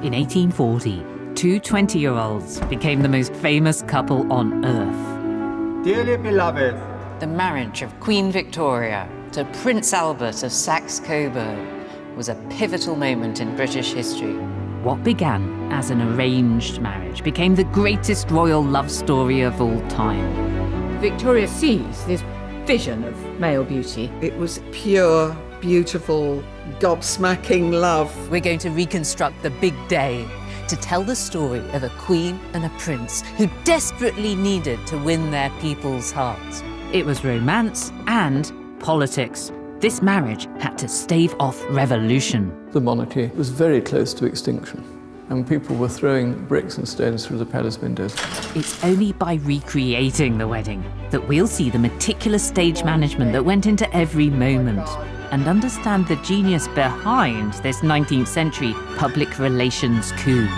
In 1840, two 20-year-olds became the most famous couple on Earth. Dearly beloved, The marriage of Queen Victoria to Prince Albert of Saxe-Coburg was a pivotal moment in British history. What began as an arranged marriage became the greatest royal love story of all time. Victoria sees this vision of male beauty. It was pure, beautiful, gobsmacking love. We're going to reconstruct the big day to tell the story of a queen and a prince who desperately needed to win their people's hearts. It was romance and politics. This marriage had to stave off revolution. The monarchy was very close to extinction, and people were throwing bricks and stones through the palace windows. It's only by recreating the wedding that we'll see the meticulous stage management that went into every moment and understand the genius behind this 19th century public relations coup.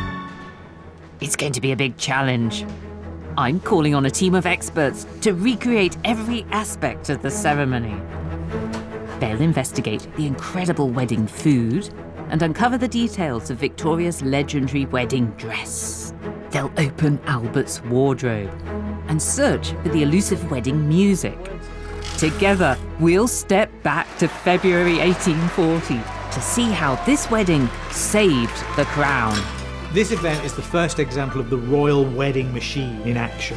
It's going to be a big challenge. I'm calling on a team of experts to recreate every aspect of the ceremony. They'll investigate the incredible wedding food and uncover the details of Victoria's legendary wedding dress. They'll open Albert's wardrobe and search for the elusive wedding music. Together, we'll step back to February 1840 to see how this wedding saved the crown. This event is the first example of the royal wedding machine in action.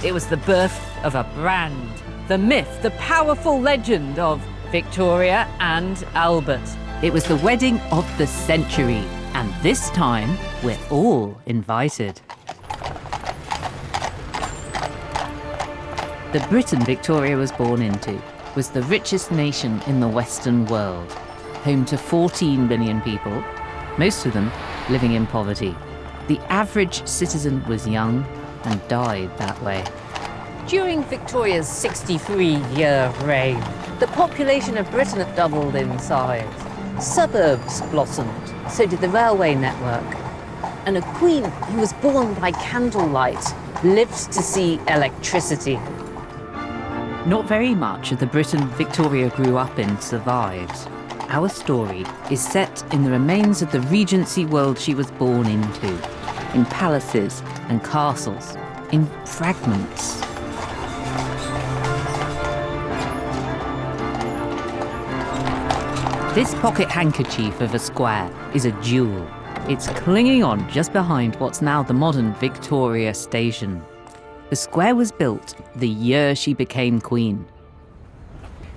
It was the birth of a brand, the myth, the powerful legend of Victoria and Albert. It was the wedding of the century, and this time, we're all invited. The Britain Victoria was born into was the richest nation in the Western world, home to 14 million people, most of them living in poverty. The average citizen was young and died that way. During Victoria's 63-year reign, the population of Britain had doubled in size. Suburbs blossomed, so did the railway network. And a queen who was born by candlelight lived to see electricity. Not very much of the Britain Victoria grew up in survives. Our story is set in the remains of the Regency world she was born into, in palaces and castles, in fragments. This pocket handkerchief of a square is a jewel. It's clinging on just behind what's now the modern Victoria Station. The square was built the year she became queen.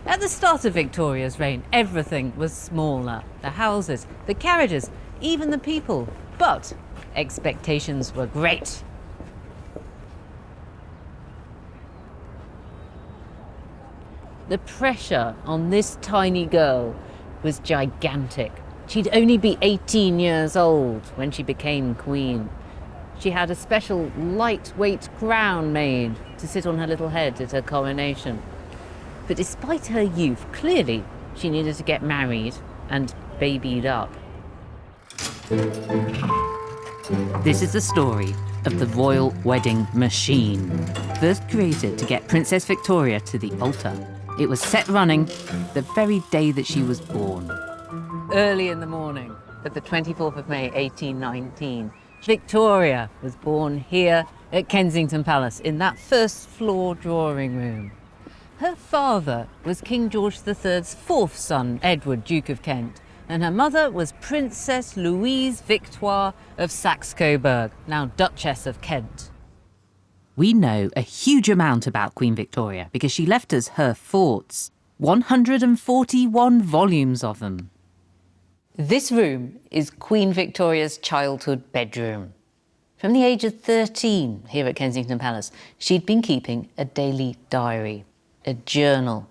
At the start of Victoria's reign, everything was smaller. The houses, the carriages, even the people. But expectations were great. The pressure on this tiny girl was gigantic. She'd only be 18 years old when she became queen. She had a special lightweight crown made to sit on her little head at her coronation. But despite her youth, clearly she needed to get married and babied up. This is the story of the royal wedding machine, first created to get Princess Victoria to the altar. It was set running the very day that she was born. Early in the morning of the 24th of May, 1819, Victoria was born here at Kensington Palace in that first floor drawing room. Her father was King George III's fourth son, Edward, Duke of Kent, and her mother was Princess Louise Victoire of Saxe-Coburg, now Duchess of Kent. We know a huge amount about Queen Victoria because she left us her thoughts, 141 volumes of them. This room is Queen Victoria's childhood bedroom. From the age of 13 here at Kensington Palace, she'd been keeping a daily diary, a journal.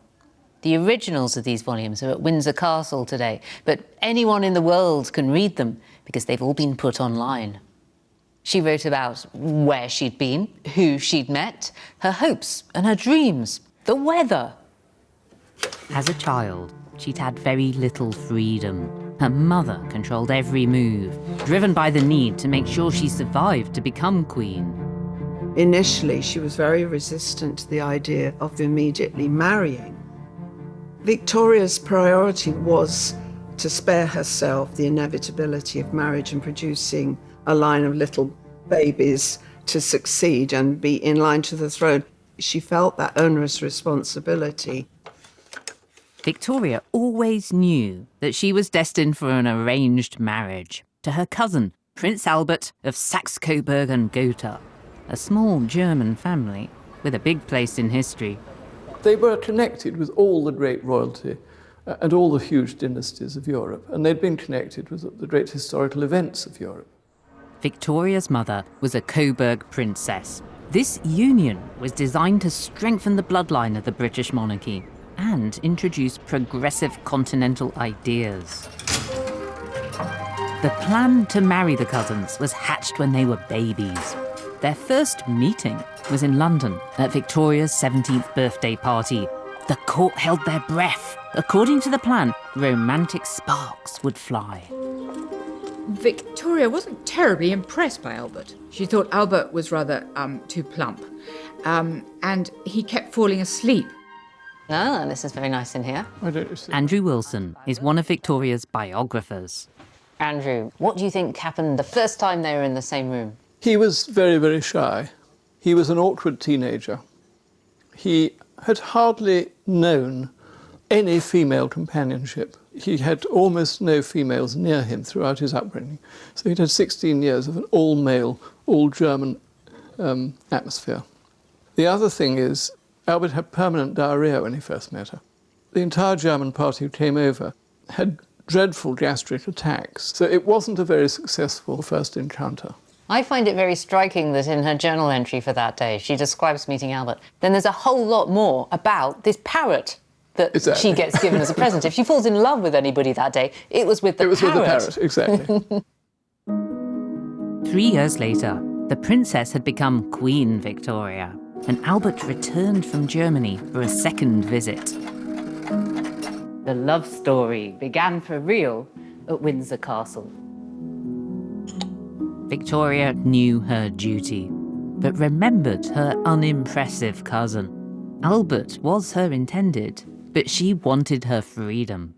The originals of these volumes are at Windsor Castle today, but anyone in the world can read them because they've all been put online. She wrote about where she'd been, who she'd met, her hopes and her dreams, the weather. As a child, she'd had very little freedom. Her mother controlled every move, driven by the need to make sure she survived to become queen. Initially, she was very resistant to the idea of immediately marrying. Victoria's priority was to spare herself the inevitability of marriage and producing a line of little babies to succeed and be in line to the throne. She felt that onerous responsibility. Victoria always knew that she was destined for an arranged marriage to her cousin, Prince Albert of Saxe-Coburg and Gotha, a small German family with a big place in history. They were connected with all the great royalty and all the huge dynasties of Europe, and they'd been connected with the great historical events of Europe. Victoria's mother was a Coburg princess. This union was designed to strengthen the bloodline of the British monarchy and introduce progressive continental ideas. The plan to marry the cousins was hatched when they were babies. Their first meeting was in London at Victoria's 17th birthday party. The court held their breath. According to the plan, romantic sparks would fly. Victoria wasn't terribly impressed by Albert. She thought Albert was rather too plump. And he kept falling asleep. Ah, this is very nice in here. Why don't you see? Andrew Wilson is one of Victoria's biographers. Andrew, what do you think happened the first time they were in the same room? He was very, very shy. He was an awkward teenager. He had hardly known any female companionship. He had almost no females near him throughout his upbringing. So he'd had 16 years of an all-male, all-German atmosphere. The other thing is, Albert had permanent diarrhea when he first met her. The entire German party who came over had dreadful gastric attacks, so it wasn't a very successful first encounter. I find it very striking that in her journal entry for that day, she describes meeting Albert. Then there's a whole lot more about this parrot that Exactly. she gets given as a present. If she falls in love with anybody that day, it was with the parrot. It was with the parrot, exactly. 3 years later, the princess had become Queen Victoria, and Albert returned from Germany for a second visit. The love story began for real at Windsor Castle. Victoria knew her duty, but remembered her unimpressive cousin. Albert was her intended, but she wanted her freedom.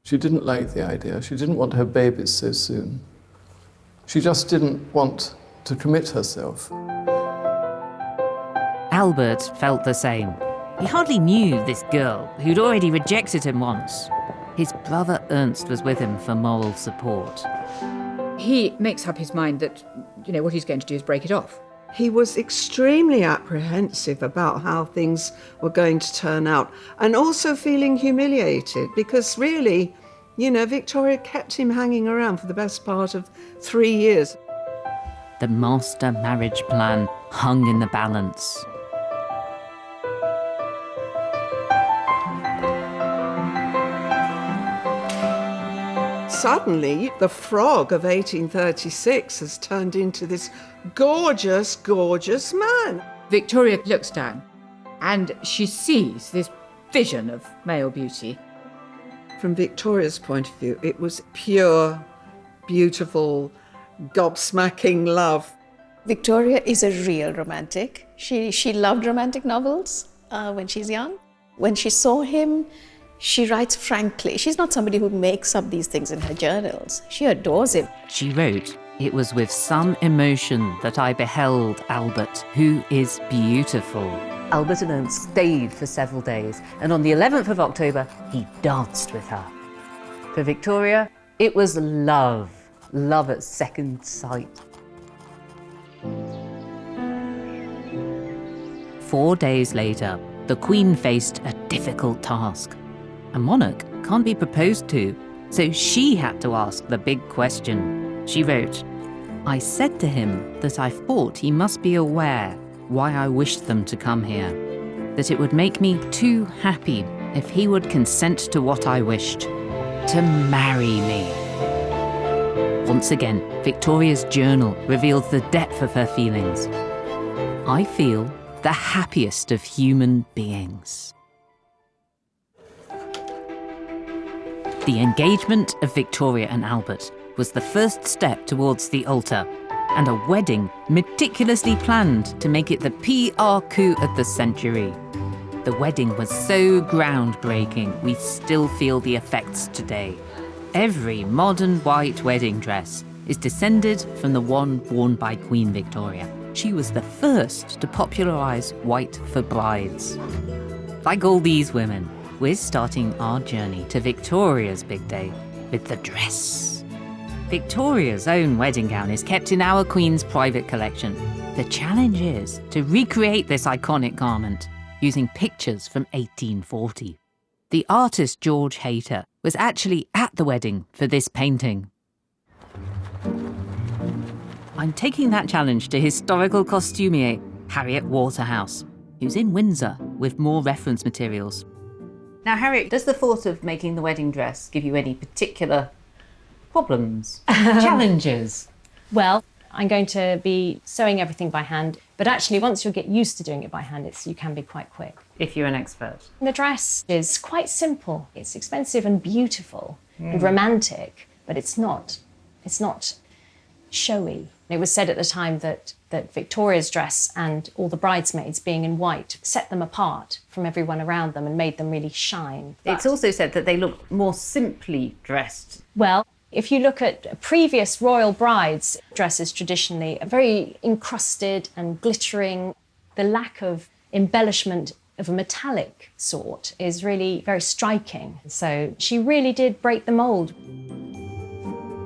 She didn't like the idea. She didn't want to have babies so soon. She just didn't want to commit herself. Albert felt the same. He hardly knew this girl who'd already rejected him once. His brother Ernst was with him for moral support. He makes up his mind that, what he's going to do is break it off. He was extremely apprehensive about how things were going to turn out, and also feeling humiliated because really, Victoria kept him hanging around for the best part of 3 years. The master marriage plan hung in the balance. Suddenly, the frog of 1836 has turned into this gorgeous, gorgeous man. Victoria looks down and she sees this vision of male beauty. From Victoria's point of view, it was pure, beautiful, gobsmacking love. Victoria is a real romantic. She loved romantic novels when she's young. When she saw him, she writes frankly. She's not somebody who makes up these things in her journals. She adores him. She wrote, "It was with some emotion that I beheld Albert, who is beautiful." Albert and Ernst stayed for several days, and on the 11th of October, he danced with her. For Victoria, it was love at second sight. 4 days later, the Queen faced a difficult task. A monarch can't be proposed to, so she had to ask the big question. She wrote, "I said to him that I thought he must be aware why I wished them to come here, that it would make me too happy if he would consent to what I wished, to marry me." Once again, Victoria's journal reveals the depth of her feelings. "I feel the happiest of human beings." The engagement of Victoria and Albert was the first step towards the altar, and a wedding meticulously planned to make it the PR coup of the century. The wedding was so groundbreaking, we still feel the effects today. Every modern white wedding dress is descended from the one worn by Queen Victoria. She was the first to popularise white for brides. Like all these women, we're starting our journey to Victoria's big day with the dress. Victoria's own wedding gown is kept in our Queen's private collection. The challenge is to recreate this iconic garment using pictures from 1840. The artist George Hayter was actually at the wedding for this painting. I'm taking that challenge to historical costumier Harriet Waterhouse, who's in Windsor with more reference materials. Now, Harriet, does the thought of making the wedding dress give you any particular problems, challenges? Well, I'm going to be sewing everything by hand, but actually once you get used to doing it by hand, you can be quite quick. If you're an expert. The dress is quite simple. It's expensive and beautiful and romantic, but it's not showy. It was said at the time that Victoria's dress and all the bridesmaids being in white set them apart from everyone around them and made them really shine. It's also said that they look more simply dressed. Well, if you look at previous royal brides' dresses traditionally, are very encrusted and glittering. The lack of embellishment of a metallic sort is really very striking. So she really did break the mould.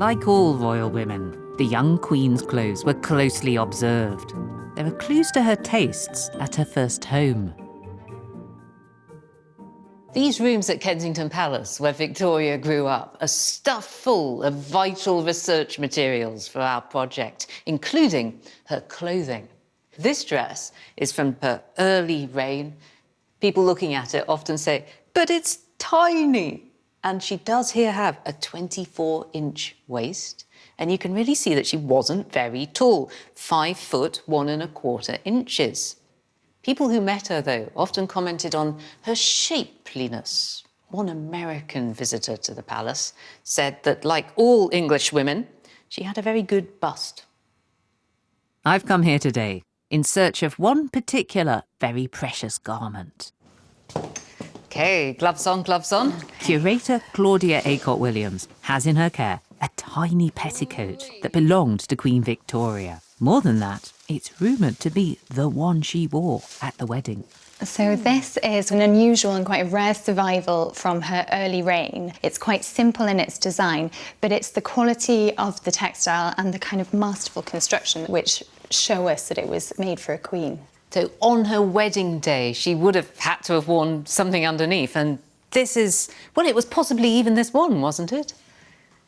Like all royal women, the young Queen's clothes were closely observed. There are clues to her tastes at her first home. These rooms at Kensington Palace, where Victoria grew up, are stuffed full of vital research materials for our project, including her clothing. This dress is from her early reign. People looking at it often say, but it's tiny. And she does here have a 24-inch waist. And you can really see that she wasn't very tall, 5 foot 1¼ inches. People who met her, though, often commented on her shapeliness. One American visitor to the palace said that, like all English women, she had a very good bust. I've come here today in search of one particular very precious garment. Okay, gloves on, gloves on. Curator Claudia Acott-Williams has in her care a tiny petticoat that belonged to Queen Victoria. More than that, it's rumoured to be the one she wore at the wedding. So this is an unusual and quite a rare survival from her early reign. It's quite simple in its design, but it's the quality of the textile and the kind of masterful construction which show us that it was made for a queen. So on her wedding day, she would have had to have worn something underneath, and this is, well, it was possibly even this one, wasn't it?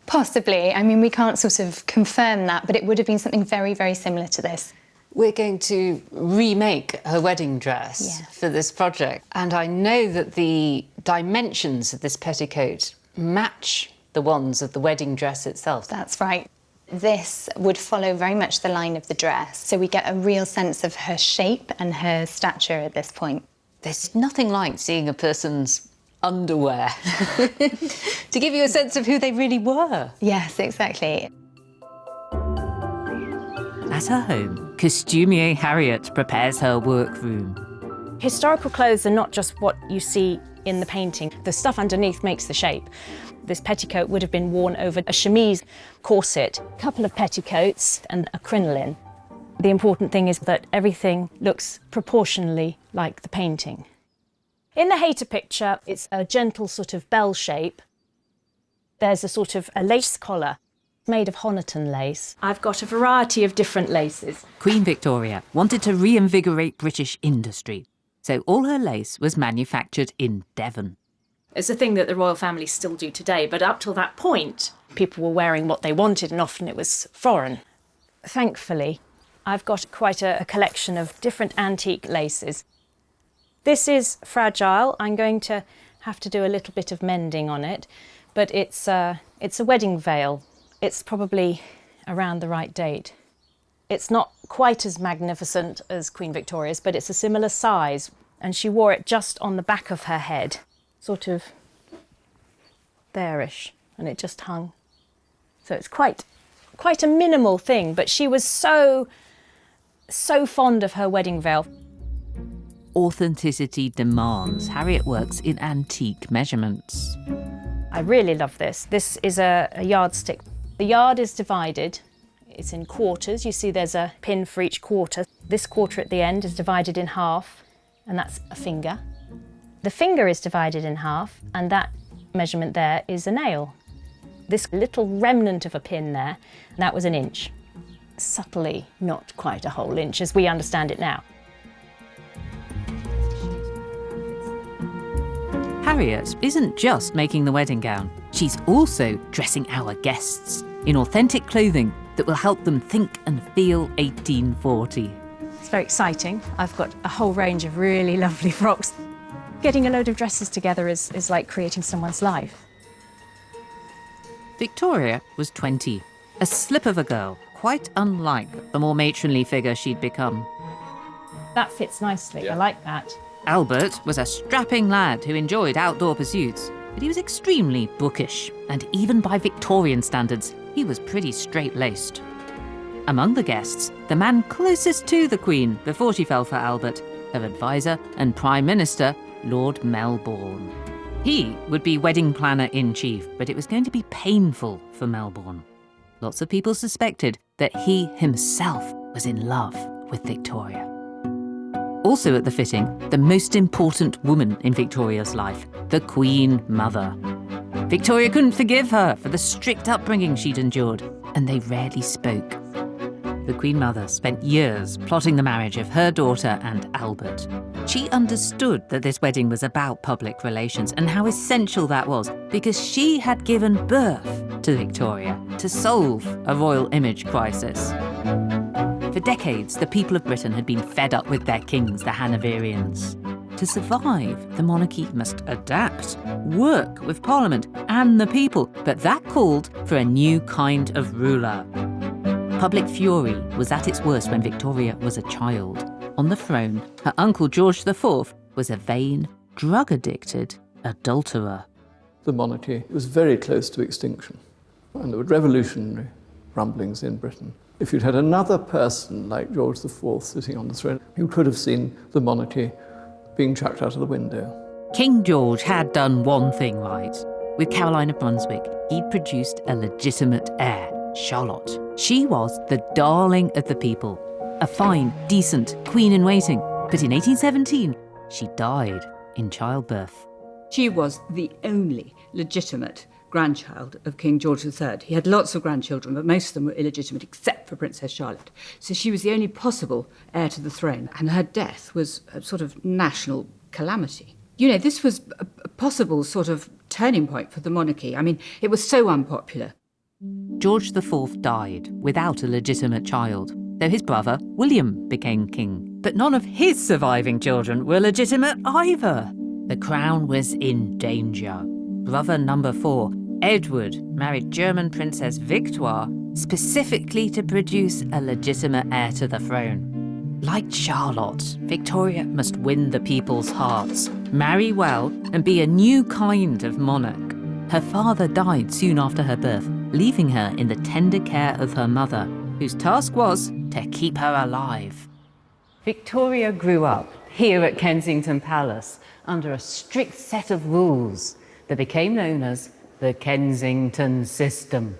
Possibly. I mean, we can't sort of confirm that, but it would have been something very, very similar to this. We're going to remake her wedding dress for this project. And I know that the dimensions of this petticoat match the ones of the wedding dress itself. That's right. This would follow very much the line of the dress, so we get a real sense of her shape and her stature at this point. There's nothing like seeing a person's underwear to give you a sense of who they really were. Yes, exactly. At her home, costumier Harriet prepares her workroom. Historical clothes are not just what you see in the painting. The stuff underneath makes the shape. This petticoat would have been worn over a chemise, corset, a couple of petticoats and a crinoline. The important thing is that everything looks proportionally like the painting. In the Hayter picture, it's a gentle sort of bell shape. There's a sort of a lace collar made of Honiton lace. I've got a variety of different laces. Queen Victoria wanted to reinvigorate British industry, so all her lace was manufactured in Devon. It's a thing that the royal family still do today, but up till that point, people were wearing what they wanted and often it was foreign. Thankfully, I've got quite a collection of different antique laces. This is fragile. I'm going to have to do a little bit of mending on it, but it's a wedding veil. It's probably around the right date. It's not quite as magnificent as Queen Victoria's, but it's a similar size, and she wore it just on the back of her head, sort of there-ish, and it just hung. So it's quite a minimal thing, but she was so fond of her wedding veil. Authenticity demands Harriet works in antique measurements. I really love this. This is a yardstick. The yard is divided. It's in quarters. You see there's a pin for each quarter. This quarter at the end is divided in half, and that's a finger. The finger is divided in half, and that measurement there is a nail. This little remnant of a pin there, that was an inch. Subtly not quite a whole inch as we understand it now. Harriet isn't just making the wedding gown, she's also dressing our guests in authentic clothing that will help them think and feel 1840. It's very exciting. I've got a whole range of really lovely frocks. Getting a load of dresses together is like creating someone's life. Victoria was 20, a slip of a girl, quite unlike the more matronly figure she'd become. That fits nicely, I like that. Albert was a strapping lad who enjoyed outdoor pursuits, but he was extremely bookish, and even by Victorian standards, he was pretty straight-laced. Among the guests, the man closest to the Queen before she fell for Albert, her advisor and Prime Minister, Lord Melbourne. He would be wedding planner-in-chief, but it was going to be painful for Melbourne. Lots of people suspected that he himself was in love with Victoria. Also at the fitting, the most important woman in Victoria's life, the Queen Mother. Victoria couldn't forgive her for the strict upbringing she'd endured, and they rarely spoke. The Queen Mother spent years plotting the marriage of her daughter and Albert. She understood that this wedding was about public relations and how essential that was, because she had given birth to Victoria to solve a royal image crisis. For decades, the people of Britain had been fed up with their kings, the Hanoverians. To survive, the monarchy must adapt, work with Parliament and the people, but that called for a new kind of ruler. Public fury was at its worst when Victoria was a child. On the throne, her uncle George IV was a vain, drug-addicted adulterer. The monarchy was very close to extinction, and there were revolutionary rumblings in Britain. If you'd had another person like George IV sitting on the throne, you could have seen the monarchy being chucked out of the window. King George had done one thing right. With Caroline of Brunswick, he'd produced a legitimate heir, Charlotte. She was the darling of the people, a fine, decent queen-in-waiting. But in 1817, she died in childbirth. She was the only legitimate grandchild of King George III. He had lots of grandchildren, but most of them were illegitimate, except for Princess Charlotte. So she was the only possible heir to the throne, and her death was a sort of national calamity. You know, this was a possible sort of turning point for the monarchy. I mean, it was so unpopular. George IV died without a legitimate child, though his brother, William, became king. But none of his surviving children were legitimate either. The crown was in danger. Brother number 4, Edward, married German Princess Victoire specifically to produce a legitimate heir to the throne. Like Charlotte, Victoria must win the people's hearts, marry well, and be a new kind of monarch. Her father died soon after her birth, leaving her in the tender care of her mother, whose task was to keep her alive. Victoria grew up here at Kensington Palace under a strict set of rules that became known as the Kensington system.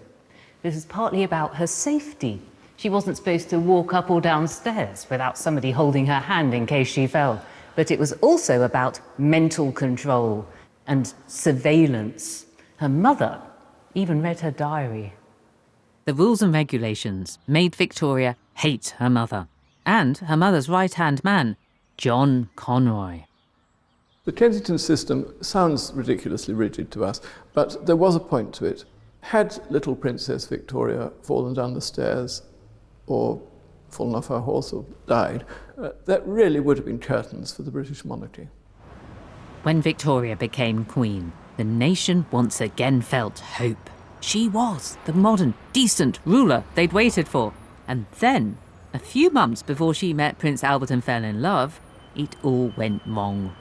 This is partly about her safety. She wasn't supposed to walk up or down stairs without somebody holding her hand in case she fell. But it was also about mental control and surveillance. Her mother even read her diary. The rules and regulations made Victoria hate her mother and her mother's right-hand man, John Conroy. The Kensington system sounds ridiculously rigid to us, but there was a point to it. Had little Princess Victoria fallen down the stairs or fallen off her horse or died, that really would have been curtains for the British monarchy. When Victoria became queen, the nation once again felt hope. She was the modern, decent ruler they'd waited for. And then, a few months before she met Prince Albert and fell in love, it all went wrong.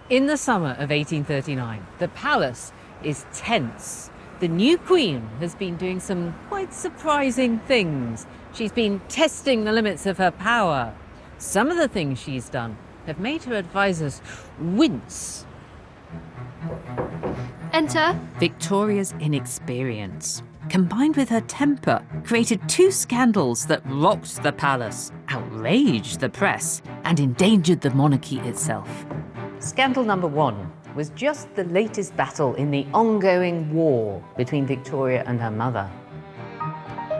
In the summer of 1839, the palace is tense. The new queen has been doing some quite surprising things. She's been testing the limits of her power. Some of the things she's done have made her advisors wince. Enter. Victoria's inexperience, combined with her temper, created two scandals that rocked the palace, outraged the press, and endangered the monarchy itself. Scandal number one was just the latest battle in the ongoing war between Victoria and her mother.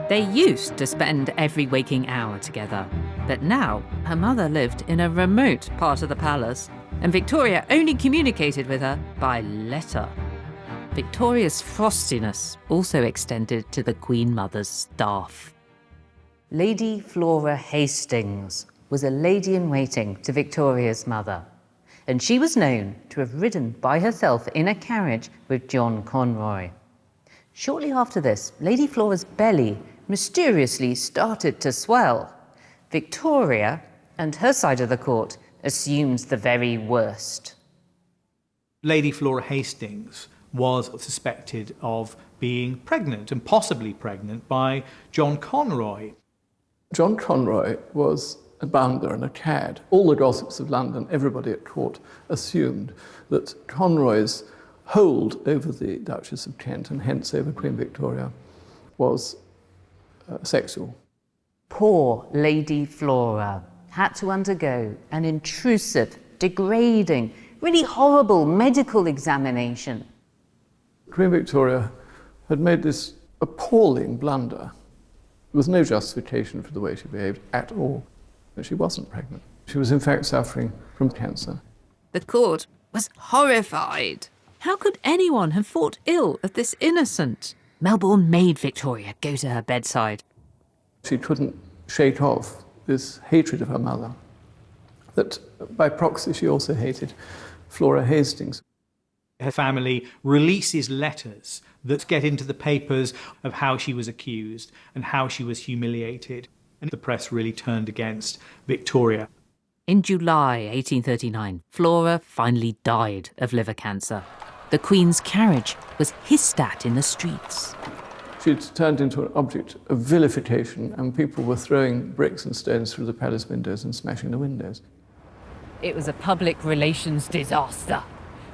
They used to spend every waking hour together, but now her mother lived in a remote part of the palace, and Victoria only communicated with her by letter. Victoria's frostiness also extended to the Queen Mother's staff. Lady Flora Hastings was a lady-in-waiting to Victoria's mother, and she was known to have ridden by herself in a carriage with John Conroy. Shortly after this, Lady Flora's belly mysteriously started to swell. Victoria and her side of the court assumed the very worst. Lady Flora Hastings was suspected of being pregnant and possibly pregnant by John Conroy. John Conroy was a bounder and a cad. All the gossips of London, everybody at court assumed that Conroy's hold over the Duchess of Kent and hence over Queen Victoria was sexual. Poor Lady Flora had to undergo an intrusive, degrading, really horrible medical examination. Queen Victoria had made this appalling blunder. There was no justification for the way she behaved at all. She wasn't pregnant. She was in fact suffering from cancer. The court was horrified. How could anyone have thought ill of this innocent? Melbourne made Victoria go to her bedside. She couldn't shake off this hatred of her mother, that by proxy she also hated Flora Hastings. Her family releases letters that get into the papers of how she was accused and how she was humiliated. And the press really turned against Victoria. In July 1839, Flora finally died of liver cancer. The Queen's carriage was hissed at in the streets. She'd turned into an object of vilification, and people were throwing bricks and stones through the palace windows and smashing the windows. It was a public relations disaster,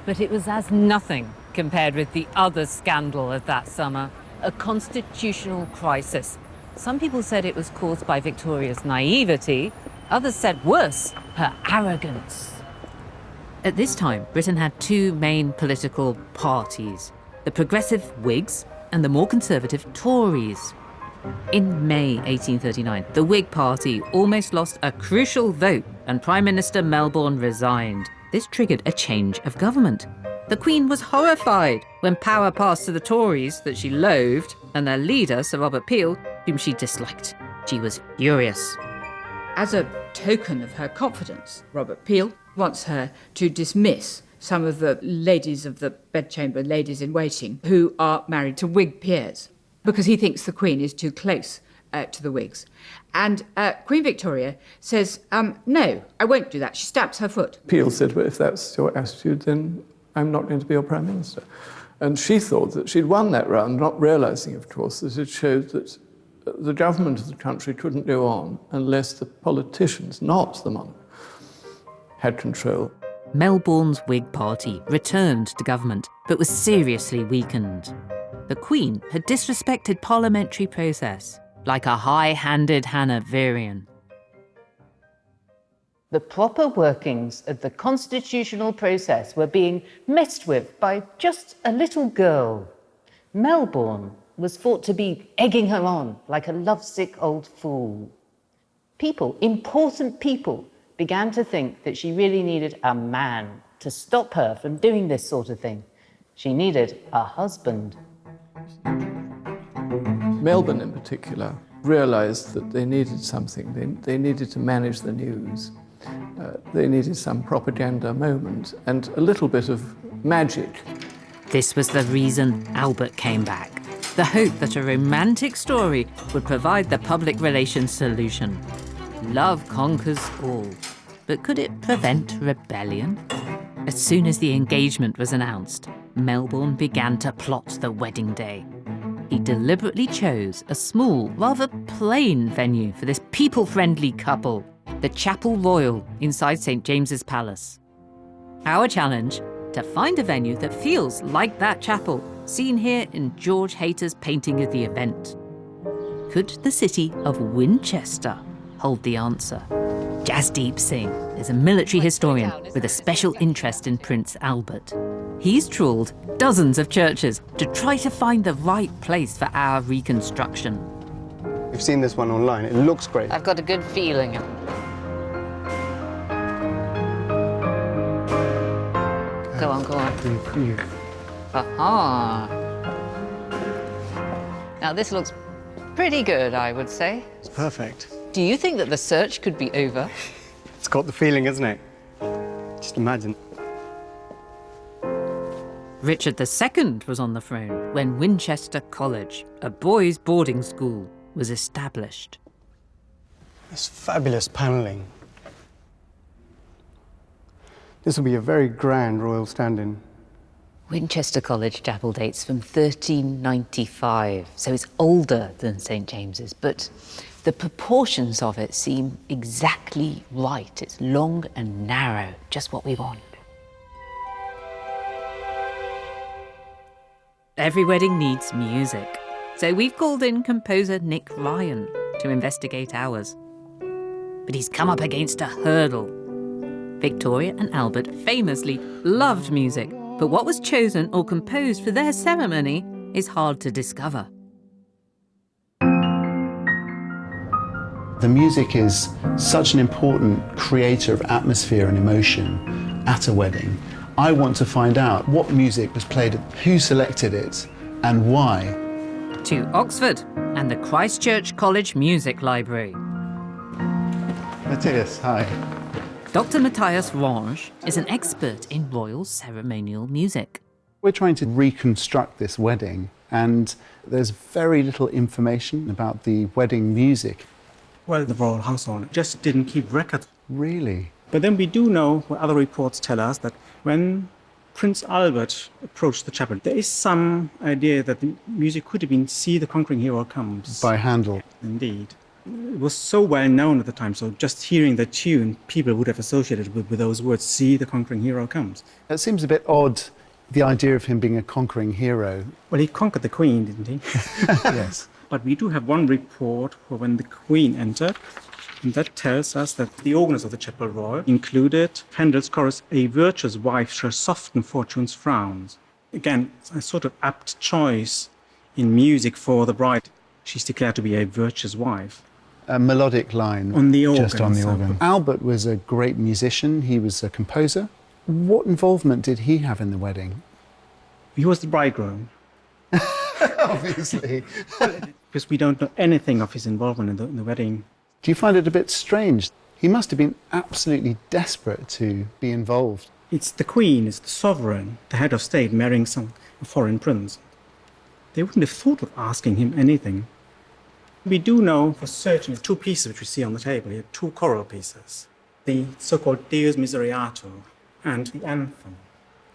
but it was as nothing compared with the other scandal of that summer, a constitutional crisis. Some people said it was caused by Victoria's naivety. Others said worse, her arrogance. At this time, Britain had two main political parties, the progressive Whigs and the more conservative Tories. In May 1839, the Whig Party almost lost a crucial vote and Prime Minister Melbourne resigned. This triggered a change of government. The Queen was horrified when power passed to the Tories that she loathed and their leader, Sir Robert Peel, whom she disliked. She was furious. As a token of her confidence, Robert Peel wants her to dismiss some of the ladies of the bedchamber, ladies in waiting, who are married to Whig peers, because he thinks the Queen is too close to the Whigs. And Queen Victoria says, no, I won't do that. She stamps her foot. Peel said, well, if that's your attitude, then I'm not going to be your Prime Minister. And she thought that she'd won that round, not realising, of course, that it showed that the government of the country couldn't go on unless the politicians, not the monarch, had control. Melbourne's Whig Party returned to government, but was seriously weakened. The Queen had disrespected parliamentary process, like a high-handed Hanoverian. The proper workings of the constitutional process were being messed with by just a little girl. Melbourne was thought to be egging her on like a lovesick old fool. People, important people, began to think that she really needed a man to stop her from doing this sort of thing. She needed a husband. Melbourne, in particular, realised that they needed something. They needed to manage the news. They needed some propaganda moment and a little bit of magic. This was the reason Albert came back. The hope that a romantic story would provide the public relations solution. Love conquers all. But could it prevent rebellion? As soon as the engagement was announced, Melbourne began to plot the wedding day. He deliberately chose a small, rather plain venue for this people-friendly couple, the Chapel Royal inside St. James's Palace. Our challenge: to find a venue that feels like that chapel, seen here in George Hayter's painting of the event. Could the city of Winchester hold the answer? Jasdeep Singh is a military historian with a special interest in Prince Albert. He's trawled dozens of churches to try to find the right place for our reconstruction. We've seen this one online. It looks great. I've got a good feeling. Go on, go on. Aha! Now this looks pretty good, I would say. It's perfect. Do you think that the search could be over? It's got the feeling, isn't it? Just imagine. Richard II was on the throne when Winchester College, a boys' boarding school, was established. This fabulous panelling. This will be a very grand royal stand-in. Winchester College chapel dates from 1395, so it's older than St James's, but the proportions of it seem exactly right. It's long and narrow, just what we want. Every wedding needs music, so we've called in composer Nick Ryan to investigate ours. But he's come up against a hurdle. Victoria and Albert famously loved music, but what was chosen or composed for their ceremony is hard to discover. The music is such an important creator of atmosphere and emotion at a wedding. I want to find out what music was played, who selected it, and why. To Oxford and the Christ Church College Music Library. Matthias, hi. Dr. Matthias Range is an expert in royal ceremonial music. We're trying to reconstruct this wedding, and there's very little information about the wedding music. Well, the royal household just didn't keep record. Really? But then we do know what other reports tell us, that when Prince Albert approached the chapel, there is some idea that the music could have been "See the Conquering Hero Comes." By Handel. Indeed. It was so well known at the time, so just hearing the tune, people would have associated with those words, "See the Conquering Hero Comes." It seems a bit odd, the idea of him being a conquering hero. Well, he conquered the Queen, didn't he? Yes. But we do have one report for when the Queen entered, and that tells us that the organist of the Chapel Royal included Handel's chorus, "A virtuous wife shall soften fortune's frowns." Again, a sort of apt choice in music for the bride. She's declared to be a virtuous wife. A melodic line. On the organ. Just on the organ. Albert was a great musician. He was a composer. What involvement did he have in the wedding? He was the bridegroom. Obviously. Because we don't know anything of his involvement in the wedding. Do you find it a bit strange? He must have been absolutely desperate to be involved. It's the Queen, it's the sovereign, the head of state, marrying a foreign prince. They wouldn't have thought of asking him anything. We do know for certain two pieces which we see on the table here, two choral pieces. The so-called Deus Misereatur and the anthem.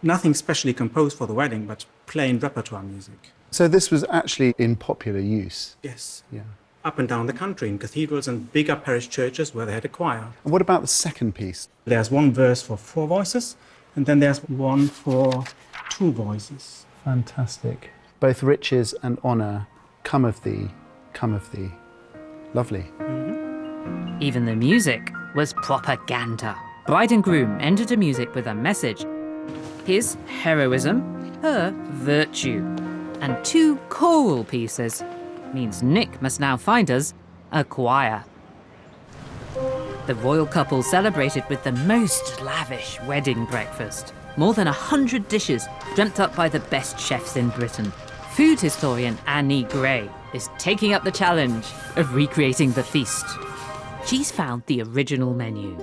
Nothing specially composed for the wedding, but plain repertoire music. So this was actually in popular use? Yes. Yeah. Up and down the country, in cathedrals and bigger parish churches where they had a choir. And what about the second piece? There's one verse for 4 voices, and then there's one for 2 voices. Fantastic. Both riches and honour come of thee, come of thee. Lovely. Mm-hmm. Even the music was propaganda. Bride and groom entered the music with a message. His heroism, her virtue. And 2 choral pieces means Nick must now find us a choir. The royal couple celebrated with the most lavish wedding breakfast. More than 100 dishes dreamt up by the best chefs in Britain. Food historian Annie Gray is taking up the challenge of recreating the feast. She's found the original menu.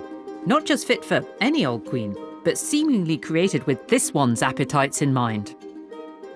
Not just fit for any old queen, but seemingly created with this one's appetites in mind.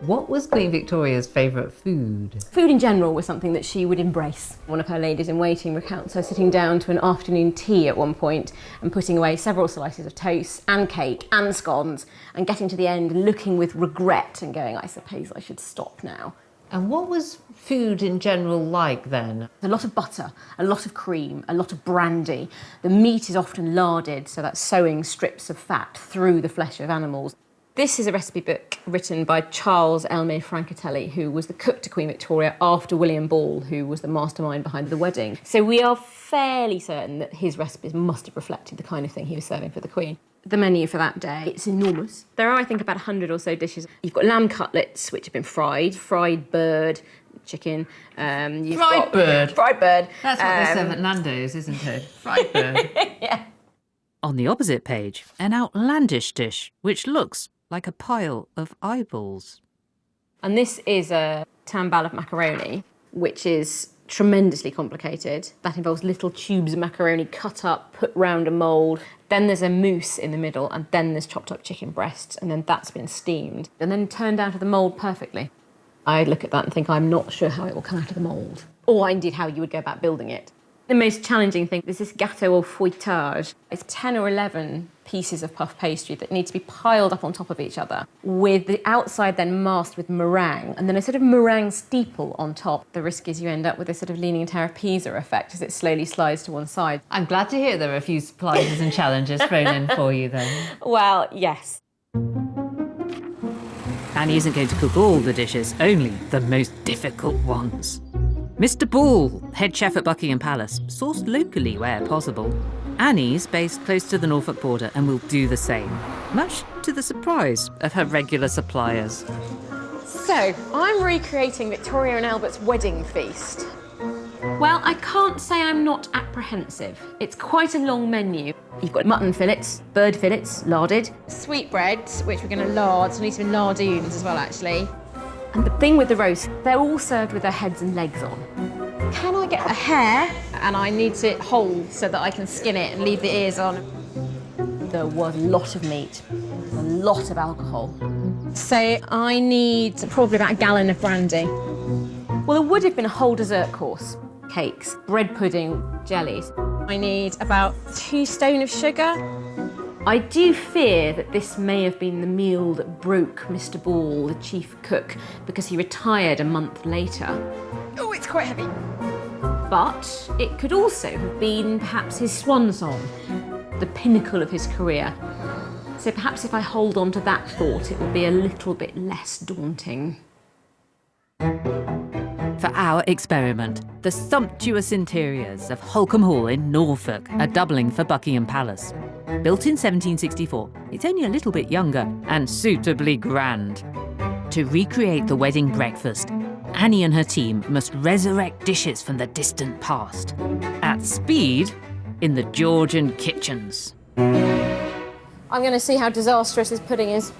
What was Queen Victoria's favourite food? Food in general was something that she would embrace. One of her ladies-in-waiting recounts her sitting down to an afternoon tea at one point and putting away several slices of toast and cake and scones and getting to the end looking with regret and going, I suppose I should stop now. And what was food in general like then? A lot of butter, a lot of cream, a lot of brandy. The meat is often larded, so that's sewing strips of fat through the flesh of animals. This is a recipe book written by Charles Elmere Francatelli, who was the cook to Queen Victoria after William Ball, who was the mastermind behind the wedding. So we are fairly certain that his recipes must have reflected the kind of thing he was serving for the Queen. The menu for that day, it's enormous. There are, I think, about 100 or so dishes. You've got lamb cutlets, which have been fried bird, chicken. Fried bird? Fried bird. That's what they serve at Nando's, isn't it? Fried bird. Yeah. On the opposite page, an outlandish dish, which looks like a pile of eyeballs. And this is a tambal of macaroni, which is tremendously complicated. That involves little tubes of macaroni cut up, put round a mould. Then there's a mousse in the middle, and then there's chopped up chicken breasts, and then that's been steamed, and then turned out of the mould perfectly. I look at that and think I'm not sure how it will come out of the mould, or indeed how you would go about building it. The most challenging thing is this gâteau au feuilletage. It's 10 or 11 pieces of puff pastry that need to be piled up on top of each other, with the outside then masked with meringue, and then a sort of meringue steeple on top. The risk is you end up with a sort of Leaning Tower of Pisa effect as it slowly slides to one side. I'm glad to hear there are a few surprises and challenges thrown in for you then. Well, yes. Annie isn't going to cook all the dishes, only the most difficult ones. Mr. Ball, head chef at Buckingham Palace, sourced locally where possible. Annie's based close to the Norfolk border and will do the same, much to the surprise of her regular suppliers. So, I'm recreating Victoria and Albert's wedding feast. Well, I can't say I'm not apprehensive. It's quite a long menu. You've got mutton fillets, bird fillets, larded, sweetbreads, which we're going to lard, so need some lardoons as well, actually. And the thing with the roast, they're all served with their heads and legs on. Can I get a hare? And I need it whole so that I can skin it and leave the ears on. There was a lot of meat, a lot of alcohol. So I need probably about a gallon of brandy. Well, there would have been a whole dessert course. Cakes, bread pudding, jellies. I need about 2 stone of sugar. I do fear that this may have been the meal that broke Mr. Ball, the chief cook, because he retired a month later. Oh, it's quite heavy. But it could also have been perhaps his swan song, the pinnacle of his career. So perhaps if I hold on to that thought, it will be a little bit less daunting. For our experiment, the sumptuous interiors of Holcombe Hall in Norfolk are doubling for Buckingham Palace. Built in 1764, it's only a little bit younger and suitably grand. To recreate the wedding breakfast, Annie and her team must resurrect dishes from the distant past, at speed in the Georgian kitchens. I'm going to see how disastrous this pudding is.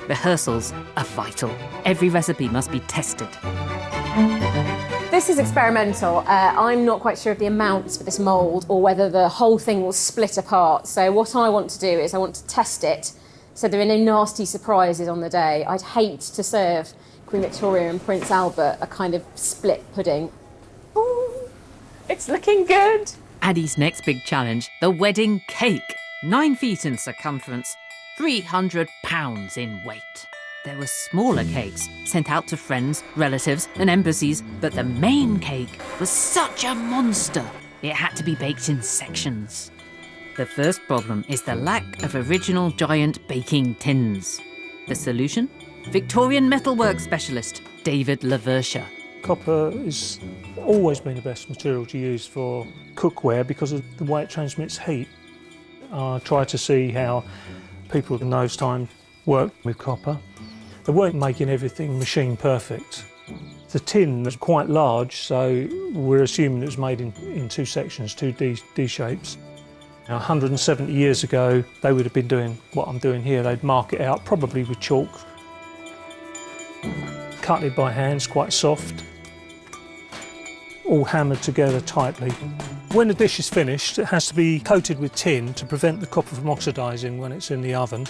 Rehearsals are vital. Every recipe must be tested. This is experimental. I'm not quite sure of the amounts for this mould or whether the whole thing will split apart. So what I want to do is I want to test it so there are no nasty surprises on the day. I'd hate to serve Queen Victoria and Prince Albert a kind of split pudding. Ooh, it's looking good. Addie's next big challenge, the wedding cake. 9 feet in circumference, 300 pounds in weight. There were smaller cakes sent out to friends, relatives and embassies, but the main cake was such a monster, it had to be baked in sections. The first problem is the lack of original giant baking tins. The solution? Victorian metalwork specialist David Laversha. Copper has always been the best material to use for cookware because of the way it transmits heat. I tried to see how people in those times worked with copper. They weren't making everything machine perfect. The tin was quite large, so we're assuming it was made in 2 sections, 2 D shapes. Now, 170 years ago, they would have been doing what I'm doing here. They'd mark it out, probably with chalk. Cut it by hand, it's quite soft. All hammered together tightly. When the dish is finished, it has to be coated with tin to prevent the copper from oxidising when it's in the oven.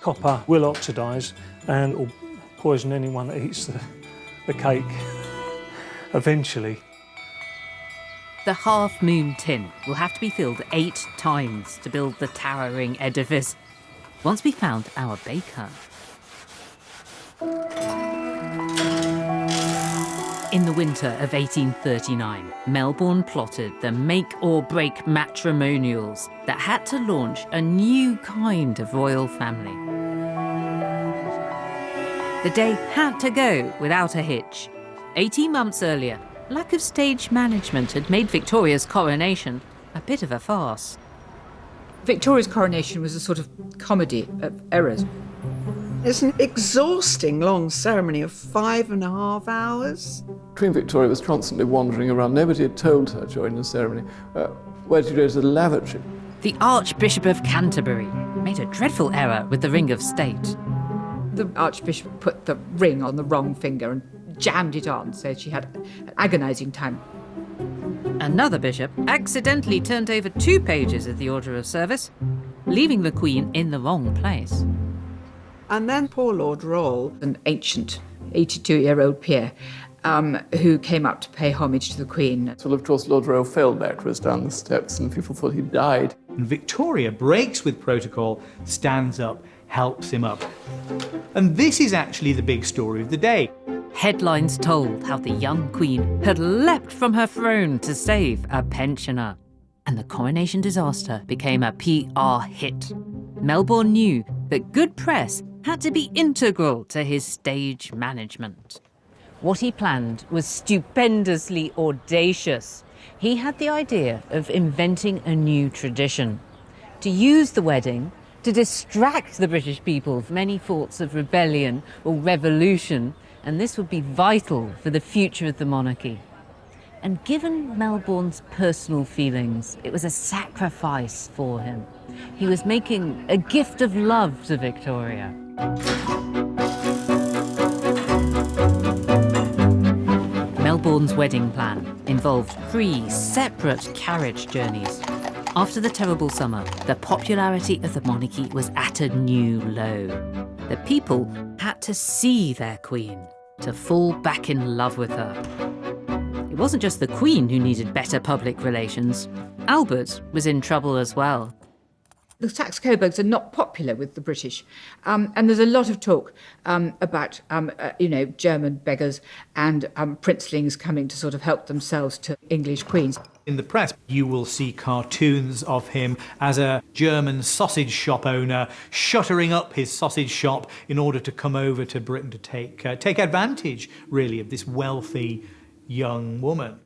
Copper will oxidise and will poison anyone that eats the cake eventually. The half-moon tin will have to be filled 8 times to build the towering edifice. Once we found our baker. In the winter of 1839, Melbourne plotted the make-or-break matrimonials that had to launch a new kind of royal family. The day had to go without a hitch. 18 months earlier, lack of stage management had made Victoria's coronation a bit of a farce. Victoria's coronation was a sort of comedy of errors. It's an exhausting long ceremony of 5.5 hours. Queen Victoria was constantly wandering around. Nobody had told her during the ceremony, where did you go to the lavatory? The Archbishop of Canterbury made a dreadful error with the ring of state. The Archbishop put the ring on the wrong finger and jammed it on, so she had an agonising time. Another bishop accidentally turned over 2 pages of the Order of Service, leaving the Queen in the wrong place. And then poor Lord Roll, an ancient 82-year-old peer, who came up to pay homage to the Queen. Well, of course, Lord Rowe fell backwards down the steps and people thought he died. And Victoria breaks with protocol, stands up, helps him up. And this is actually the big story of the day. Headlines told how the young Queen had leapt from her throne to save a pensioner. And the coronation disaster became a PR hit. Melbourne knew that good press had to be integral to his stage management. What he planned was stupendously audacious. He had the idea of inventing a new tradition, to use the wedding to distract the British people from any thoughts of rebellion or revolution, and this would be vital for the future of the monarchy. And given Melbourne's personal feelings, it was a sacrifice for him. He was making a gift of love to Victoria. Melbourne's wedding plan involved 3 separate carriage journeys. After the terrible summer, the popularity of the monarchy was at a new low. The people had to see their queen, to fall back in love with her. It wasn't just the Queen who needed better public relations. Albert was in trouble as well. The Saxe-Coburgs are not popular with the British, and there's a lot of talk about, German beggars and princelings coming to sort of help themselves to English queens. In the press, you will see cartoons of him as a German sausage shop owner shuttering up his sausage shop in order to come over to Britain to take advantage, really, of this wealthy young woman.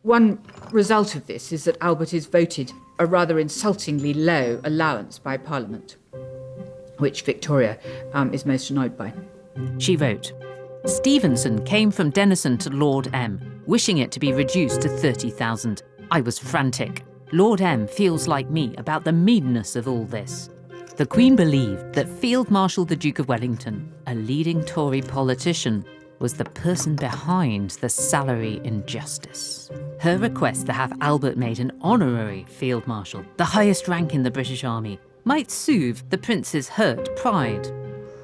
One result of this is that Albert is voted a rather insultingly low allowance by Parliament, which Victoria is most annoyed by. She wrote, Stevenson came from Denison to Lord M, wishing it to be reduced to 30,000. I was frantic. Lord M feels like me about the meanness of all this. The Queen believed that Field Marshal the Duke of Wellington, a leading Tory politician, was the person behind the salary injustice. Her request to have Albert made an honorary Field Marshal, the highest rank in the British Army, might soothe the prince's hurt pride.